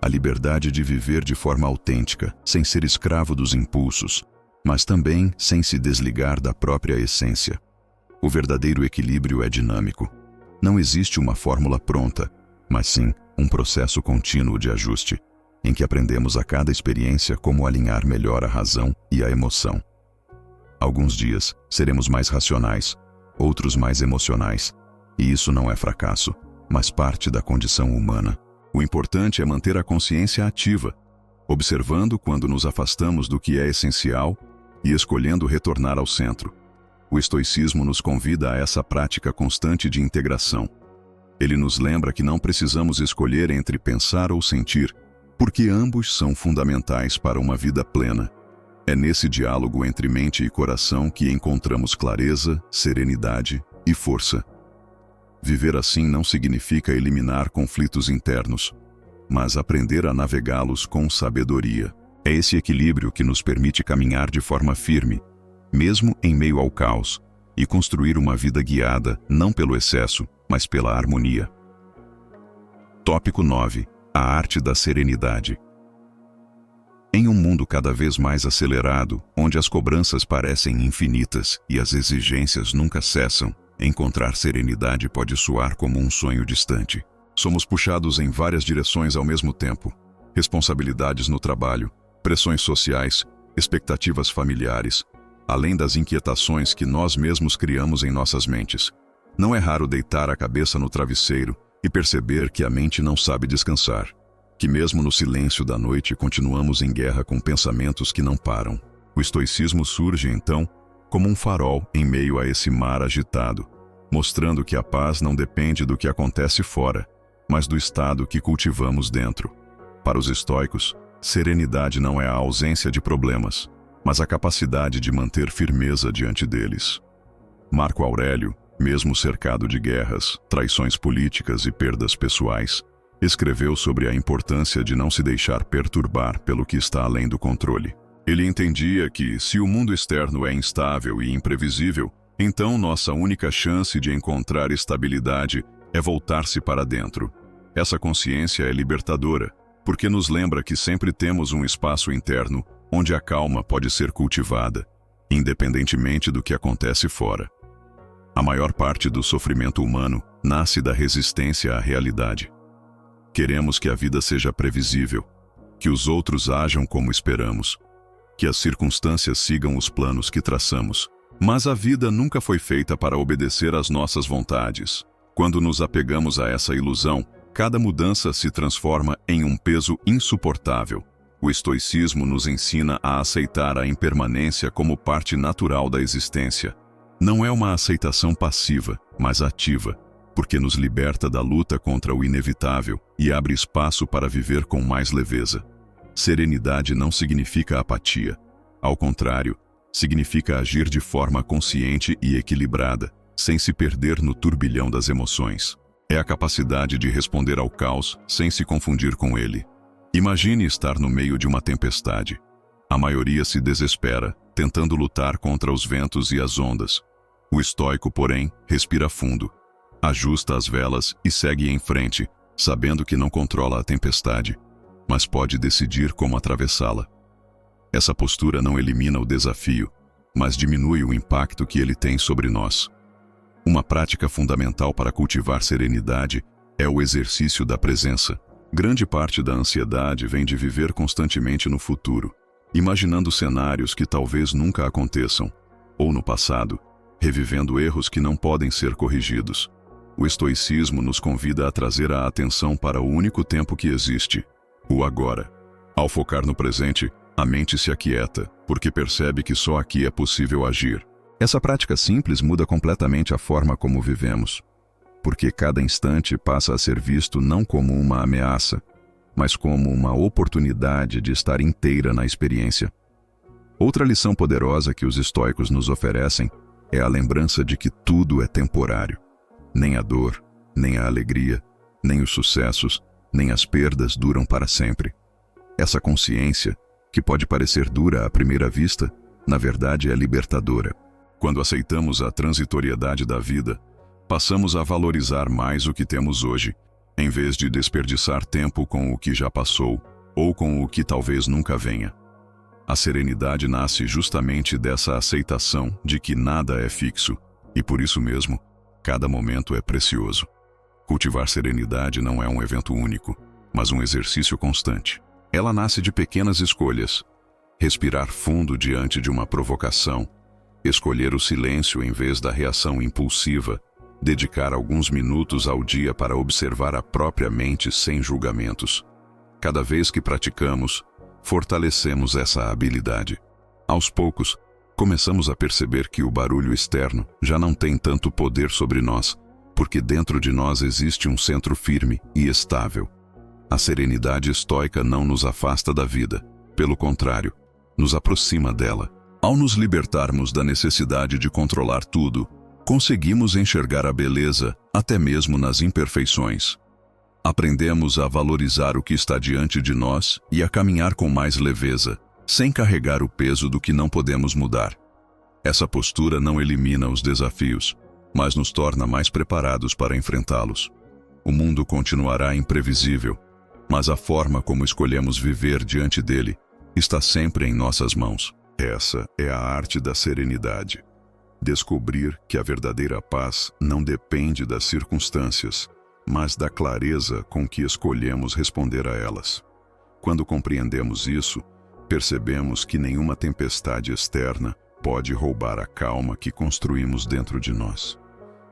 A liberdade de viver de forma autêntica, sem ser escravo dos impulsos, mas também sem se desligar da própria essência. O verdadeiro equilíbrio é dinâmico. Não existe uma fórmula pronta, mas sim um processo contínuo de ajuste, em que aprendemos a cada experiência como alinhar melhor a razão e a emoção. Alguns dias seremos mais racionais, outros mais emocionais, e isso não é fracasso, mas parte da condição humana. O importante é manter a consciência ativa, observando quando nos afastamos do que é essencial e escolhendo retornar ao centro. O estoicismo nos convida a essa prática constante de integração. Ele nos lembra que não precisamos escolher entre pensar ou sentir, porque ambos são fundamentais para uma vida plena. É nesse diálogo entre mente e coração que encontramos clareza, serenidade e força. Viver assim não significa eliminar conflitos internos, mas aprender a navegá-los com sabedoria. É esse equilíbrio que nos permite caminhar de forma firme, mesmo em meio ao caos, e construir uma vida guiada não pelo excesso, mas pela harmonia. Tópico 9. A arte da serenidade. Em um mundo cada vez mais acelerado, onde as cobranças parecem infinitas e as exigências nunca cessam, encontrar serenidade pode soar como um sonho distante. Somos puxados em várias direções ao mesmo tempo. Responsabilidades no trabalho, pressões sociais, expectativas familiares, além das inquietações que nós mesmos criamos em nossas mentes. Não é raro deitar a cabeça no travesseiro e perceber que a mente não sabe descansar. que mesmo no silêncio da noite continuamos em guerra com pensamentos que não param. O estoicismo surge, então, como um farol em meio a esse mar agitado, mostrando que a paz não depende do que acontece fora, mas do estado que cultivamos dentro. Para os estoicos, serenidade não é a ausência de problemas, mas a capacidade de manter firmeza diante deles. Marco Aurélio, mesmo cercado de guerras, traições políticas e perdas pessoais, escreveu sobre a importância de não se deixar perturbar pelo que está além do controle. Ele entendia que, se o mundo externo é instável e imprevisível, então nossa única chance de encontrar estabilidade é voltar-se para dentro. Essa consciência é libertadora, porque nos lembra que sempre temos um espaço interno onde a calma pode ser cultivada, independentemente do que acontece fora. A maior parte do sofrimento humano nasce da resistência à realidade. Queremos que a vida seja previsível, que os outros ajam como esperamos, que as circunstâncias sigam os planos que traçamos. Mas a vida nunca foi feita para obedecer às nossas vontades. Quando nos apegamos a essa ilusão, cada mudança se transforma em um peso insuportável. O estoicismo nos ensina a aceitar a impermanência como parte natural da existência. Não é uma aceitação passiva, mas ativa, porque nos liberta da luta contra o inevitável e abre espaço para viver com mais leveza. Serenidade não significa apatia. Ao contrário, significa agir de forma consciente e equilibrada, sem se perder no turbilhão das emoções. É a capacidade de responder ao caos sem se confundir com ele. Imagine estar no meio de uma tempestade. A maioria se desespera, tentando lutar contra os ventos e as ondas. O estoico, porém, respira fundo, ajusta as velas e segue em frente, sabendo que não controla a tempestade, mas pode decidir como atravessá-la. Essa postura não elimina o desafio, mas diminui o impacto que ele tem sobre nós. Uma prática fundamental para cultivar serenidade é o exercício da presença. Grande parte da ansiedade vem de viver constantemente no futuro, imaginando cenários que talvez nunca aconteçam, ou no passado, revivendo erros que não podem ser corrigidos. O estoicismo nos convida a trazer a atenção para o único tempo que existe, o agora. Ao focar no presente, a mente se aquieta, porque percebe que só aqui é possível agir. Essa prática simples muda completamente a forma como vivemos, porque cada instante passa a ser visto não como uma ameaça, mas como uma oportunidade de estar inteira na experiência. Outra lição poderosa que os estoicos nos oferecem é a lembrança de que tudo é temporário. Nem a dor, nem a alegria, nem os sucessos, nem as perdas duram para sempre. Essa consciência, que pode parecer dura à primeira vista, na verdade é libertadora. Quando aceitamos a transitoriedade da vida, passamos a valorizar mais o que temos hoje, em vez de desperdiçar tempo com o que já passou ou com o que talvez nunca venha. A serenidade nasce justamente dessa aceitação de que nada é fixo, e por isso mesmo, cada momento é precioso. Cultivar serenidade não é um evento único, mas um exercício constante. Ela nasce de pequenas escolhas. Respirar fundo diante de uma provocação, escolher o silêncio em vez da reação impulsiva, dedicar alguns minutos ao dia para observar a própria mente sem julgamentos. Cada vez que praticamos, fortalecemos essa habilidade. Aos poucos, começamos a perceber que o barulho externo já não tem tanto poder sobre nós, porque dentro de nós existe um centro firme e estável. A serenidade estoica não nos afasta da vida, pelo contrário, nos aproxima dela. Ao nos libertarmos da necessidade de controlar tudo, conseguimos enxergar a beleza, até mesmo nas imperfeições. Aprendemos a valorizar o que está diante de nós e a caminhar com mais leveza, sem carregar o peso do que não podemos mudar. Essa postura não elimina os desafios, mas nos torna mais preparados para enfrentá-los. O mundo continuará imprevisível, mas a forma como escolhemos viver diante dele está sempre em nossas mãos. Essa é a arte da serenidade. Descobrir que a verdadeira paz não depende das circunstâncias, mas da clareza com que escolhemos responder a elas. Quando compreendemos isso, percebemos que nenhuma tempestade externa pode roubar a calma que construímos dentro de nós.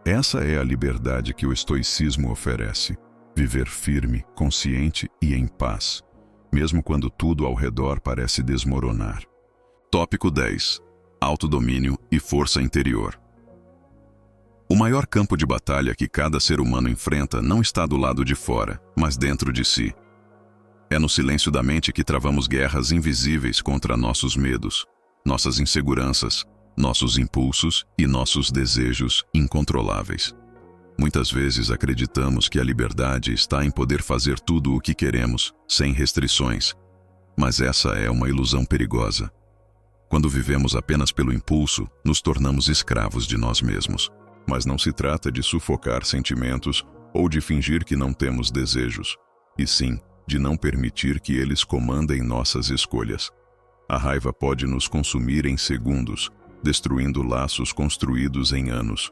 Essa é a liberdade que o estoicismo oferece. Viver firme, consciente e em paz, mesmo quando tudo ao redor parece desmoronar. Tópico 10. Autodomínio e força interior. O maior campo de batalha que cada ser humano enfrenta não está do lado de fora, mas dentro de si. É no silêncio da mente que travamos guerras invisíveis contra nossos medos, nossas inseguranças, nossos impulsos e nossos desejos incontroláveis. Muitas vezes acreditamos que a liberdade está em poder fazer tudo o que queremos, sem restrições. Mas essa é uma ilusão perigosa. Quando vivemos apenas pelo impulso, nos tornamos escravos de nós mesmos. Mas não se trata de sufocar sentimentos ou de fingir que não temos desejos, e sim de não permitir que eles comandem nossas escolhas. A raiva pode nos consumir em segundos, destruindo laços construídos em anos.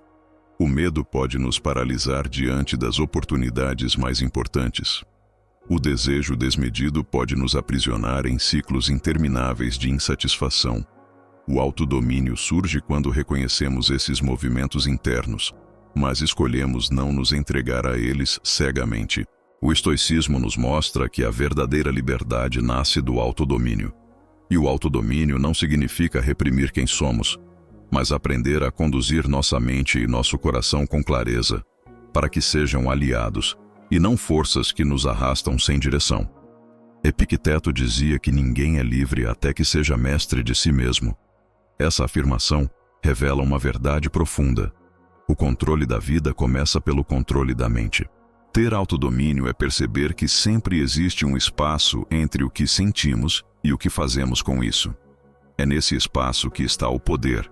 O medo pode nos paralisar diante das oportunidades mais importantes. O desejo desmedido pode nos aprisionar em ciclos intermináveis de insatisfação. O autodomínio surge quando reconhecemos esses movimentos internos, mas escolhemos não nos entregar a eles cegamente. O estoicismo nos mostra que a verdadeira liberdade nasce do autodomínio. E o autodomínio não significa reprimir quem somos, mas aprender a conduzir nossa mente e nosso coração com clareza, para que sejam aliados, e não forças que nos arrastam sem direção. Epicteto dizia que ninguém é livre até que seja mestre de si mesmo. Essa afirmação revela uma verdade profunda. O controle da vida começa pelo controle da mente. Ter autodomínio é perceber que sempre existe um espaço entre o que sentimos e o que fazemos com isso. É nesse espaço que está o poder.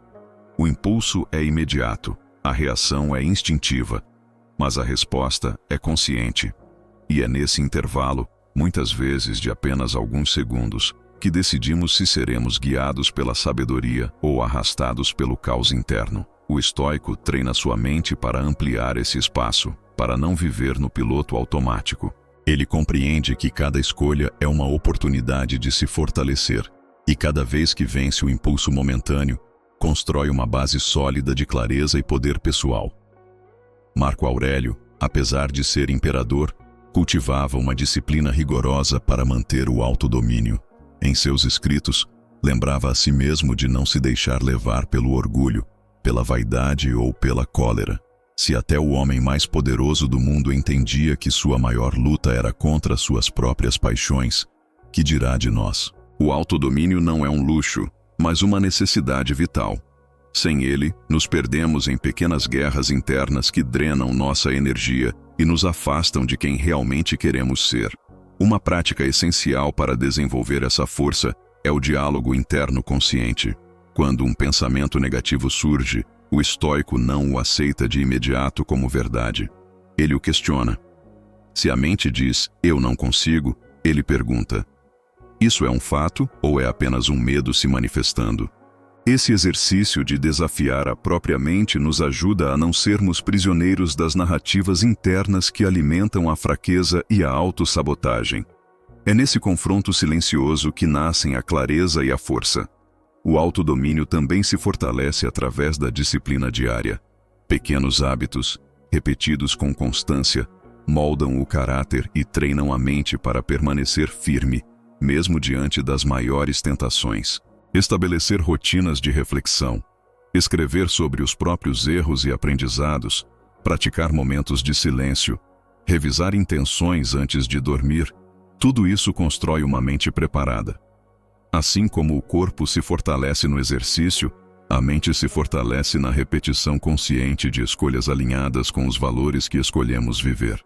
O impulso é imediato, a reação é instintiva, mas a resposta é consciente. E é nesse intervalo, muitas vezes de apenas alguns segundos, que decidimos se seremos guiados pela sabedoria ou arrastados pelo caos interno. O estoico treina sua mente para ampliar esse espaço, para não viver no piloto automático. Ele compreende que cada escolha é uma oportunidade de se fortalecer, e cada vez que vence o impulso momentâneo, constrói uma base sólida de clareza e poder pessoal. Marco Aurélio, apesar de ser imperador, cultivava uma disciplina rigorosa para manter o autodomínio. Em seus escritos, lembrava a si mesmo de não se deixar levar pelo orgulho, pela vaidade ou pela cólera. Se até o homem mais poderoso do mundo entendia que sua maior luta era contra suas próprias paixões, que dirá de nós? O autodomínio não é um luxo, mas uma necessidade vital. Sem ele, nos perdemos em pequenas guerras internas que drenam nossa energia e nos afastam de quem realmente queremos ser. Uma prática essencial para desenvolver essa força é o diálogo interno consciente. Quando um pensamento negativo surge, o estoico não o aceita de imediato como verdade. Ele o questiona. Se a mente diz, eu não consigo, ele pergunta, isso é um fato ou é apenas um medo se manifestando? Esse exercício de desafiar a própria mente nos ajuda a não sermos prisioneiros das narrativas internas que alimentam a fraqueza e a autossabotagem. É nesse confronto silencioso que nascem a clareza e a força. O autodomínio também se fortalece através da disciplina diária. Pequenos hábitos, repetidos com constância, moldam o caráter e treinam a mente para permanecer firme, mesmo diante das maiores tentações. Estabelecer rotinas de reflexão, escrever sobre os próprios erros e aprendizados, praticar momentos de silêncio, revisar intenções antes de dormir, tudo isso constrói uma mente preparada. Assim como o corpo se fortalece no exercício, a mente se fortalece na repetição consciente de escolhas alinhadas com os valores que escolhemos viver.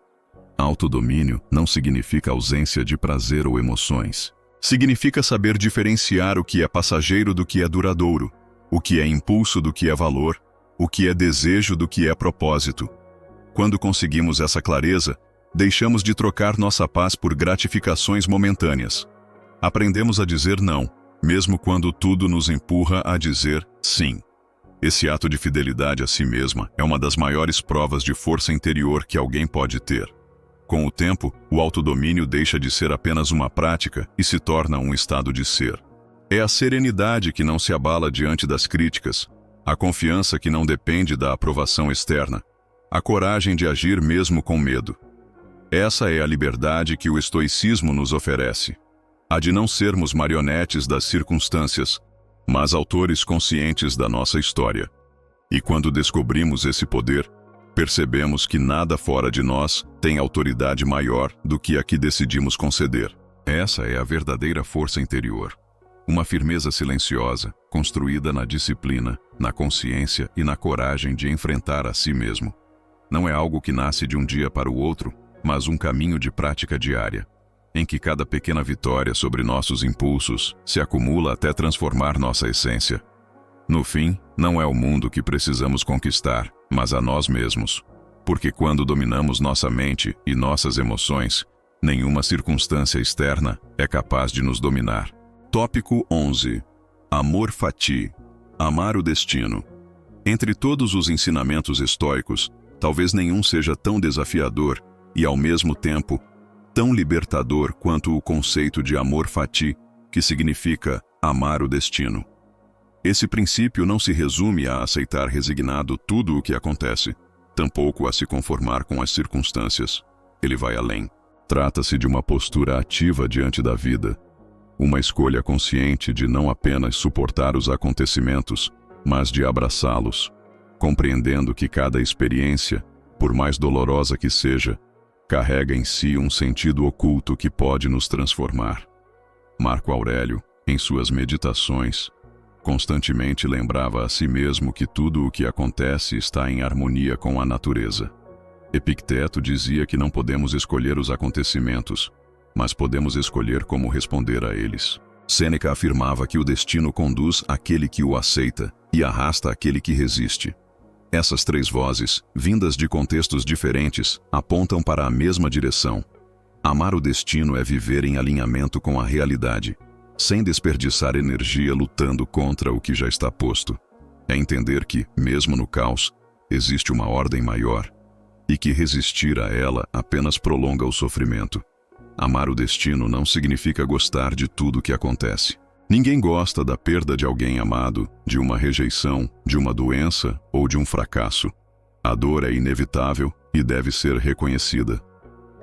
Autodomínio não significa ausência de prazer ou emoções. Significa saber diferenciar o que é passageiro do que é duradouro, o que é impulso do que é valor, o que é desejo do que é propósito. Quando conseguimos essa clareza, deixamos de trocar nossa paz por gratificações momentâneas. Aprendemos a dizer não, mesmo quando tudo nos empurra a dizer sim. Esse ato de fidelidade a si mesma é uma das maiores provas de força interior que alguém pode ter. Com o tempo, o autodomínio deixa de ser apenas uma prática e se torna um estado de ser. É a serenidade que não se abala diante das críticas, a confiança que não depende da aprovação externa, a coragem de agir mesmo com medo. Essa é a liberdade que o estoicismo nos oferece. A de não sermos marionetes das circunstâncias, mas autores conscientes da nossa história. E quando descobrimos esse poder, percebemos que nada fora de nós tem autoridade maior do que a que decidimos conceder. Essa é a verdadeira força interior. Uma firmeza silenciosa, construída na disciplina, na consciência e na coragem de enfrentar a si mesmo. Não é algo que nasce de um dia para o outro, mas um caminho de prática diária, em que cada pequena vitória sobre nossos impulsos se acumula até transformar nossa essência. No fim, não é o mundo que precisamos conquistar, mas a nós mesmos. Porque quando dominamos nossa mente e nossas emoções, nenhuma circunstância externa é capaz de nos dominar. Tópico 11. Amor fati. Amar o destino. Entre todos os ensinamentos estoicos, talvez nenhum seja tão desafiador e, ao mesmo tempo, tão libertador quanto o conceito de amor fati, que significa amar o destino. Esse princípio não se resume a aceitar resignado tudo o que acontece, tampouco a se conformar com as circunstâncias. Ele vai além. Trata-se de uma postura ativa diante da vida, uma escolha consciente de não apenas suportar os acontecimentos, mas de abraçá-los, compreendendo que cada experiência, por mais dolorosa que seja, carrega em si um sentido oculto que pode nos transformar. Marco Aurélio, em suas meditações, constantemente lembrava a si mesmo que tudo o que acontece está em harmonia com a natureza. Epicteto dizia que não podemos escolher os acontecimentos, mas podemos escolher como responder a eles. Sêneca afirmava que o destino conduz aquele que o aceita e arrasta aquele que resiste. Essas três vozes, vindas de contextos diferentes, apontam para a mesma direção. Amar o destino é viver em alinhamento com a realidade, sem desperdiçar energia lutando contra o que já está posto. É entender que, mesmo no caos, existe uma ordem maior, e que resistir a ela apenas prolonga o sofrimento. Amar o destino não significa gostar de tudo o que acontece. Ninguém gosta da perda de alguém amado, de uma rejeição, de uma doença ou de um fracasso. A dor é inevitável e deve ser reconhecida.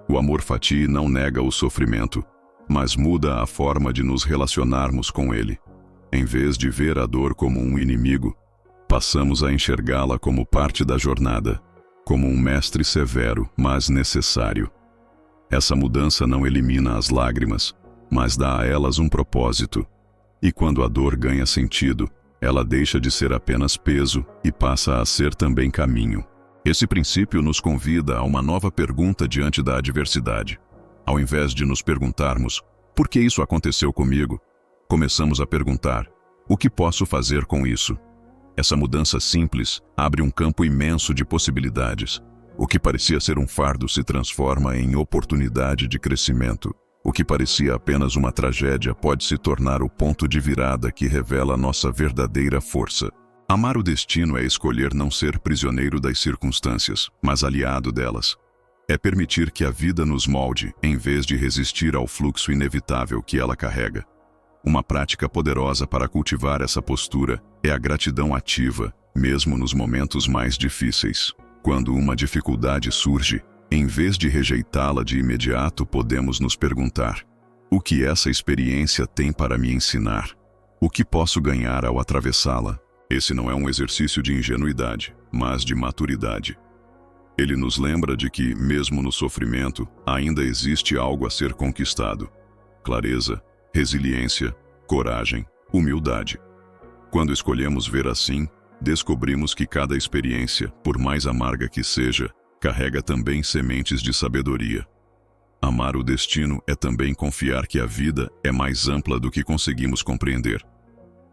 O amor fati não nega o sofrimento, mas muda a forma de nos relacionarmos com ele. Em vez de ver a dor como um inimigo, passamos a enxergá-la como parte da jornada, como um mestre severo, mas necessário. Essa mudança não elimina as lágrimas, mas dá a elas um propósito. E quando a dor ganha sentido, ela deixa de ser apenas peso e passa a ser também caminho. Esse princípio nos convida a uma nova pergunta diante da adversidade. Ao invés de nos perguntarmos, por que isso aconteceu comigo? Começamos a perguntar, o que posso fazer com isso? Essa mudança simples abre um campo imenso de possibilidades. O que parecia ser um fardo se transforma em oportunidade de crescimento. O que parecia apenas uma tragédia pode se tornar o ponto de virada que revela nossa verdadeira força. Amar o destino é escolher não ser prisioneiro das circunstâncias, mas aliado delas. É permitir que a vida nos molde, em vez de resistir ao fluxo inevitável que ela carrega. Uma prática poderosa para cultivar essa postura é a gratidão ativa, mesmo nos momentos mais difíceis. Quando uma dificuldade surge, em vez de rejeitá-la de imediato, podemos nos perguntar: o que essa experiência tem para me ensinar? O que posso ganhar ao atravessá-la? Esse não é um exercício de ingenuidade, mas de maturidade. Ele nos lembra de que, mesmo no sofrimento, ainda existe algo a ser conquistado: clareza, resiliência, coragem, humildade. Quando escolhemos ver assim, descobrimos que cada experiência, por mais amarga que seja, carrega também sementes de sabedoria. Amar o destino é também confiar que a vida é mais ampla do que conseguimos compreender.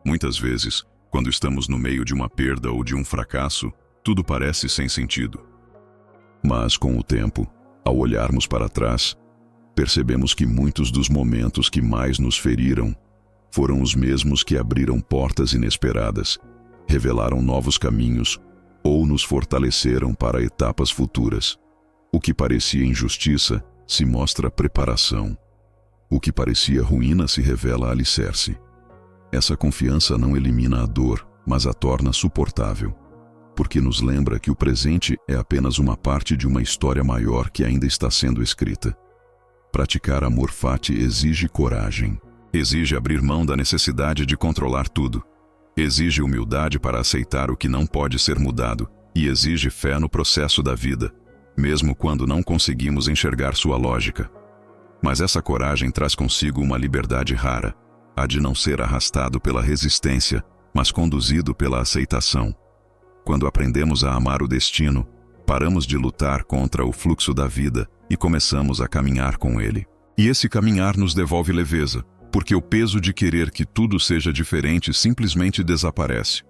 Muitas vezes, quando estamos no meio de uma perda ou de um fracasso, tudo parece sem sentido. Mas com o tempo, ao olharmos para trás, percebemos que muitos dos momentos que mais nos feriram foram os mesmos que abriram portas inesperadas, revelaram novos caminhos ou nos fortaleceram para etapas futuras. O que parecia injustiça se mostra preparação. O que parecia ruína se revela alicerce. Essa confiança não elimina a dor, mas a torna suportável. porque nos lembra que o presente é apenas uma parte de uma história maior que ainda está sendo escrita. Praticar amor fati exige coragem. Exige abrir mão da necessidade de controlar tudo. Exige humildade para aceitar o que não pode ser mudado e exige fé no processo da vida, mesmo quando não conseguimos enxergar sua lógica. Mas essa coragem traz consigo uma liberdade rara, a de não ser arrastado pela resistência, mas conduzido pela aceitação. Quando aprendemos a amar o destino, paramos de lutar contra o fluxo da vida e começamos a caminhar com ele. E esse caminhar nos devolve leveza, porque o peso de querer que tudo seja diferente simplesmente desaparece.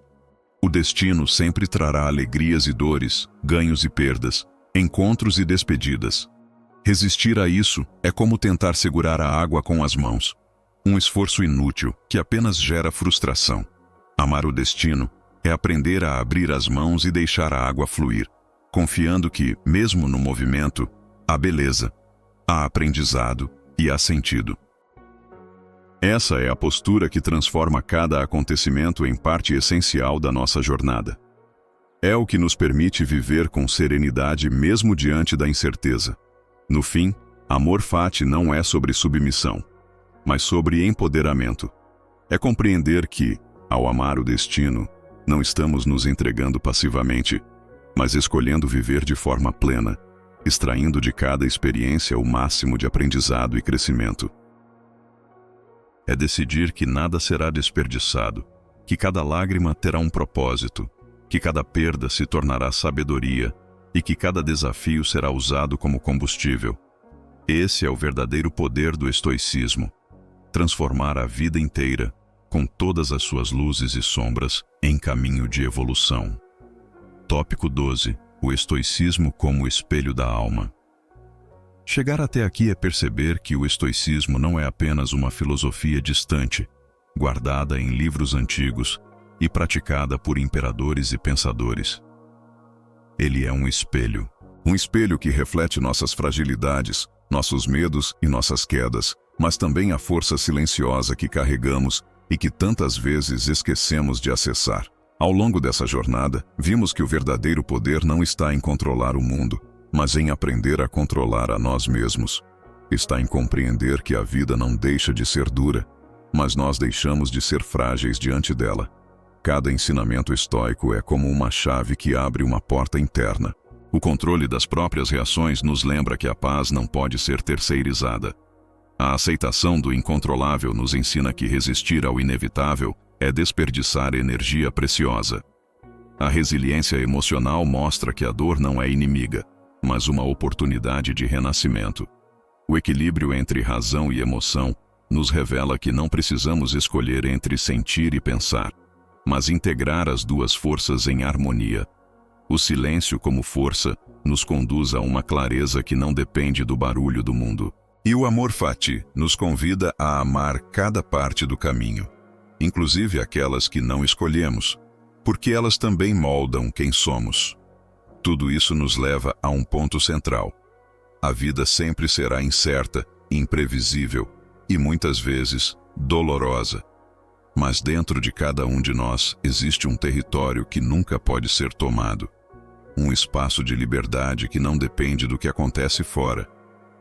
O destino sempre trará alegrias e dores, ganhos e perdas, encontros e despedidas. Resistir a isso é como tentar segurar a água com as mãos. Um esforço inútil que apenas gera frustração. Amar o destino é aprender a abrir as mãos e deixar a água fluir, confiando que, mesmo no movimento, há beleza, há aprendizado e há sentido. Essa é a postura que transforma cada acontecimento em parte essencial da nossa jornada. É o que nos permite viver com serenidade mesmo diante da incerteza. No fim, amor fati não é sobre submissão, mas sobre empoderamento. É compreender que, ao amar o destino, não estamos nos entregando passivamente, mas escolhendo viver de forma plena, extraindo de cada experiência o máximo de aprendizado e crescimento. É decidir que nada será desperdiçado, que cada lágrima terá um propósito, que cada perda se tornará sabedoria e que cada desafio será usado como combustível. Esse é o verdadeiro poder do estoicismo: transformar a vida inteira, com todas as suas luzes e sombras, em caminho de evolução. Tópico 12. O estoicismo como espelho da alma. Chegar até aqui é perceber que o estoicismo não é apenas uma filosofia distante, guardada em livros antigos e praticada por imperadores e pensadores. Ele é um espelho que reflete nossas fragilidades, nossos medos e nossas quedas, mas também a força silenciosa que carregamos e que tantas vezes esquecemos de acessar. Ao longo dessa jornada, vimos que o verdadeiro poder não está em controlar o mundo, mas em aprender a controlar a nós mesmos. Está em compreender que a vida não deixa de ser dura, mas nós deixamos de ser frágeis diante dela. Cada ensinamento estoico é como uma chave que abre uma porta interna. O controle das próprias reações nos lembra que a paz não pode ser terceirizada. A aceitação do incontrolável nos ensina que resistir ao inevitável é desperdiçar energia preciosa. A resiliência emocional mostra que a dor não é inimiga, mas uma oportunidade de renascimento. O equilíbrio entre razão e emoção nos revela que não precisamos escolher entre sentir e pensar, mas integrar as duas forças em harmonia. O silêncio como força nos conduz a uma clareza que não depende do barulho do mundo. E o amor fati nos convida a amar cada parte do caminho, inclusive aquelas que não escolhemos, porque elas também moldam quem somos. Tudo isso nos leva a um ponto central. A vida sempre será incerta, imprevisível e muitas vezes dolorosa. Mas dentro de cada um de nós existe um território que nunca pode ser tomado. Um espaço de liberdade que não depende do que acontece fora,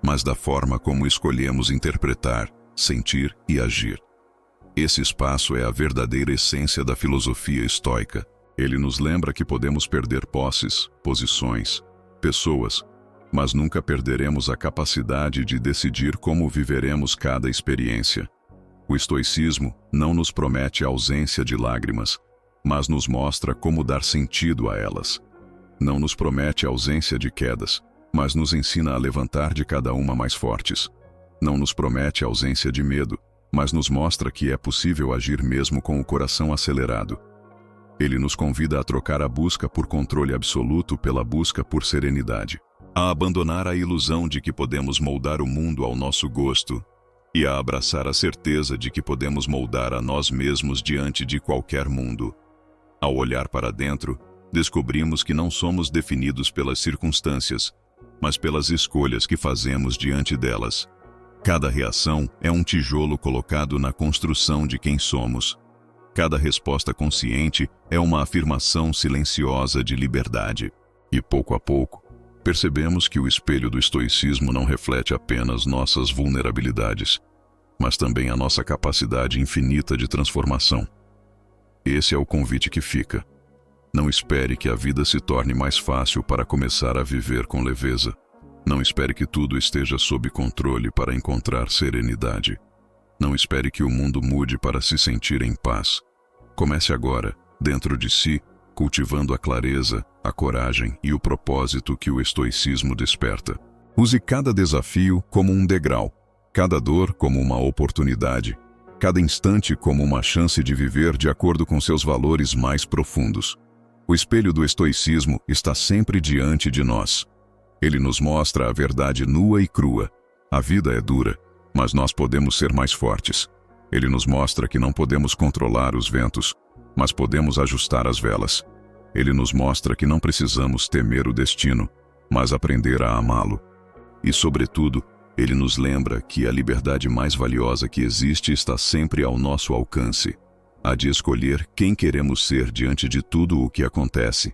mas da forma como escolhemos interpretar, sentir e agir. Esse espaço é a verdadeira essência da filosofia estoica. Ele nos lembra que podemos perder posses, posições, pessoas, mas nunca perderemos a capacidade de decidir como viveremos cada experiência. O estoicismo não nos promete a ausência de lágrimas, mas nos mostra como dar sentido a elas. Não nos promete a ausência de quedas, mas nos ensina a levantar de cada uma mais fortes. Não nos promete a ausência de medo, mas nos mostra que é possível agir mesmo com o coração acelerado. Ele nos convida a trocar a busca por controle absoluto pela busca por serenidade, a abandonar a ilusão de que podemos moldar o mundo ao nosso gosto e a abraçar a certeza de que podemos moldar a nós mesmos diante de qualquer mundo. Ao olhar para dentro, descobrimos que não somos definidos pelas circunstâncias, mas pelas escolhas que fazemos diante delas. Cada reação é um tijolo colocado na construção de quem somos. Cada resposta consciente é uma afirmação silenciosa de liberdade. E pouco a pouco, percebemos que o espelho do estoicismo não reflete apenas nossas vulnerabilidades, mas também a nossa capacidade infinita de transformação. Esse é o convite que fica. Não espere que a vida se torne mais fácil para começar a viver com leveza. Não espere que tudo esteja sob controle para encontrar serenidade. Não espere que o mundo mude para se sentir em paz. Comece agora, dentro de si, cultivando a clareza, a coragem e o propósito que o estoicismo desperta. Use cada desafio como um degrau, cada dor como uma oportunidade, cada instante como uma chance de viver de acordo com seus valores mais profundos. O espelho do estoicismo está sempre diante de nós. Ele nos mostra a verdade nua e crua. A vida é dura, mas nós podemos ser mais fortes. Ele nos mostra que não podemos controlar os ventos, mas podemos ajustar as velas. Ele nos mostra que não precisamos temer o destino, mas aprender a amá-lo. E, sobretudo, ele nos lembra que a liberdade mais valiosa que existe está sempre ao nosso alcance, a de escolher quem queremos ser diante de tudo o que acontece.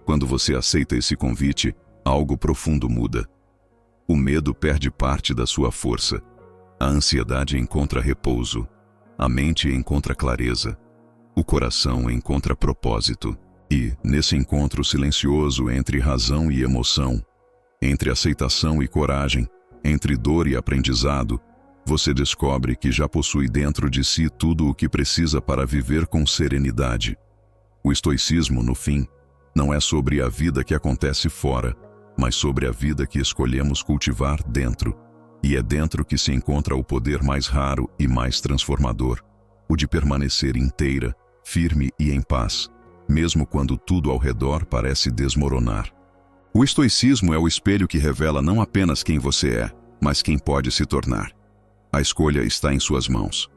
Quando você aceita esse convite, algo profundo muda. O medo perde parte da sua força. A ansiedade encontra repouso. A mente encontra clareza. O coração encontra propósito. E, nesse encontro silencioso entre razão e emoção, entre aceitação e coragem, entre dor e aprendizado, você descobre que já possui dentro de si tudo o que precisa para viver com serenidade. O estoicismo, no fim, não é sobre a vida que acontece fora, mas sobre a vida que escolhemos cultivar dentro. E é dentro que se encontra o poder mais raro e mais transformador, o de permanecer inteira, firme e em paz, mesmo quando tudo ao redor parece desmoronar. O estoicismo é o espelho que revela não apenas quem você é, mas quem pode se tornar. A escolha está em suas mãos.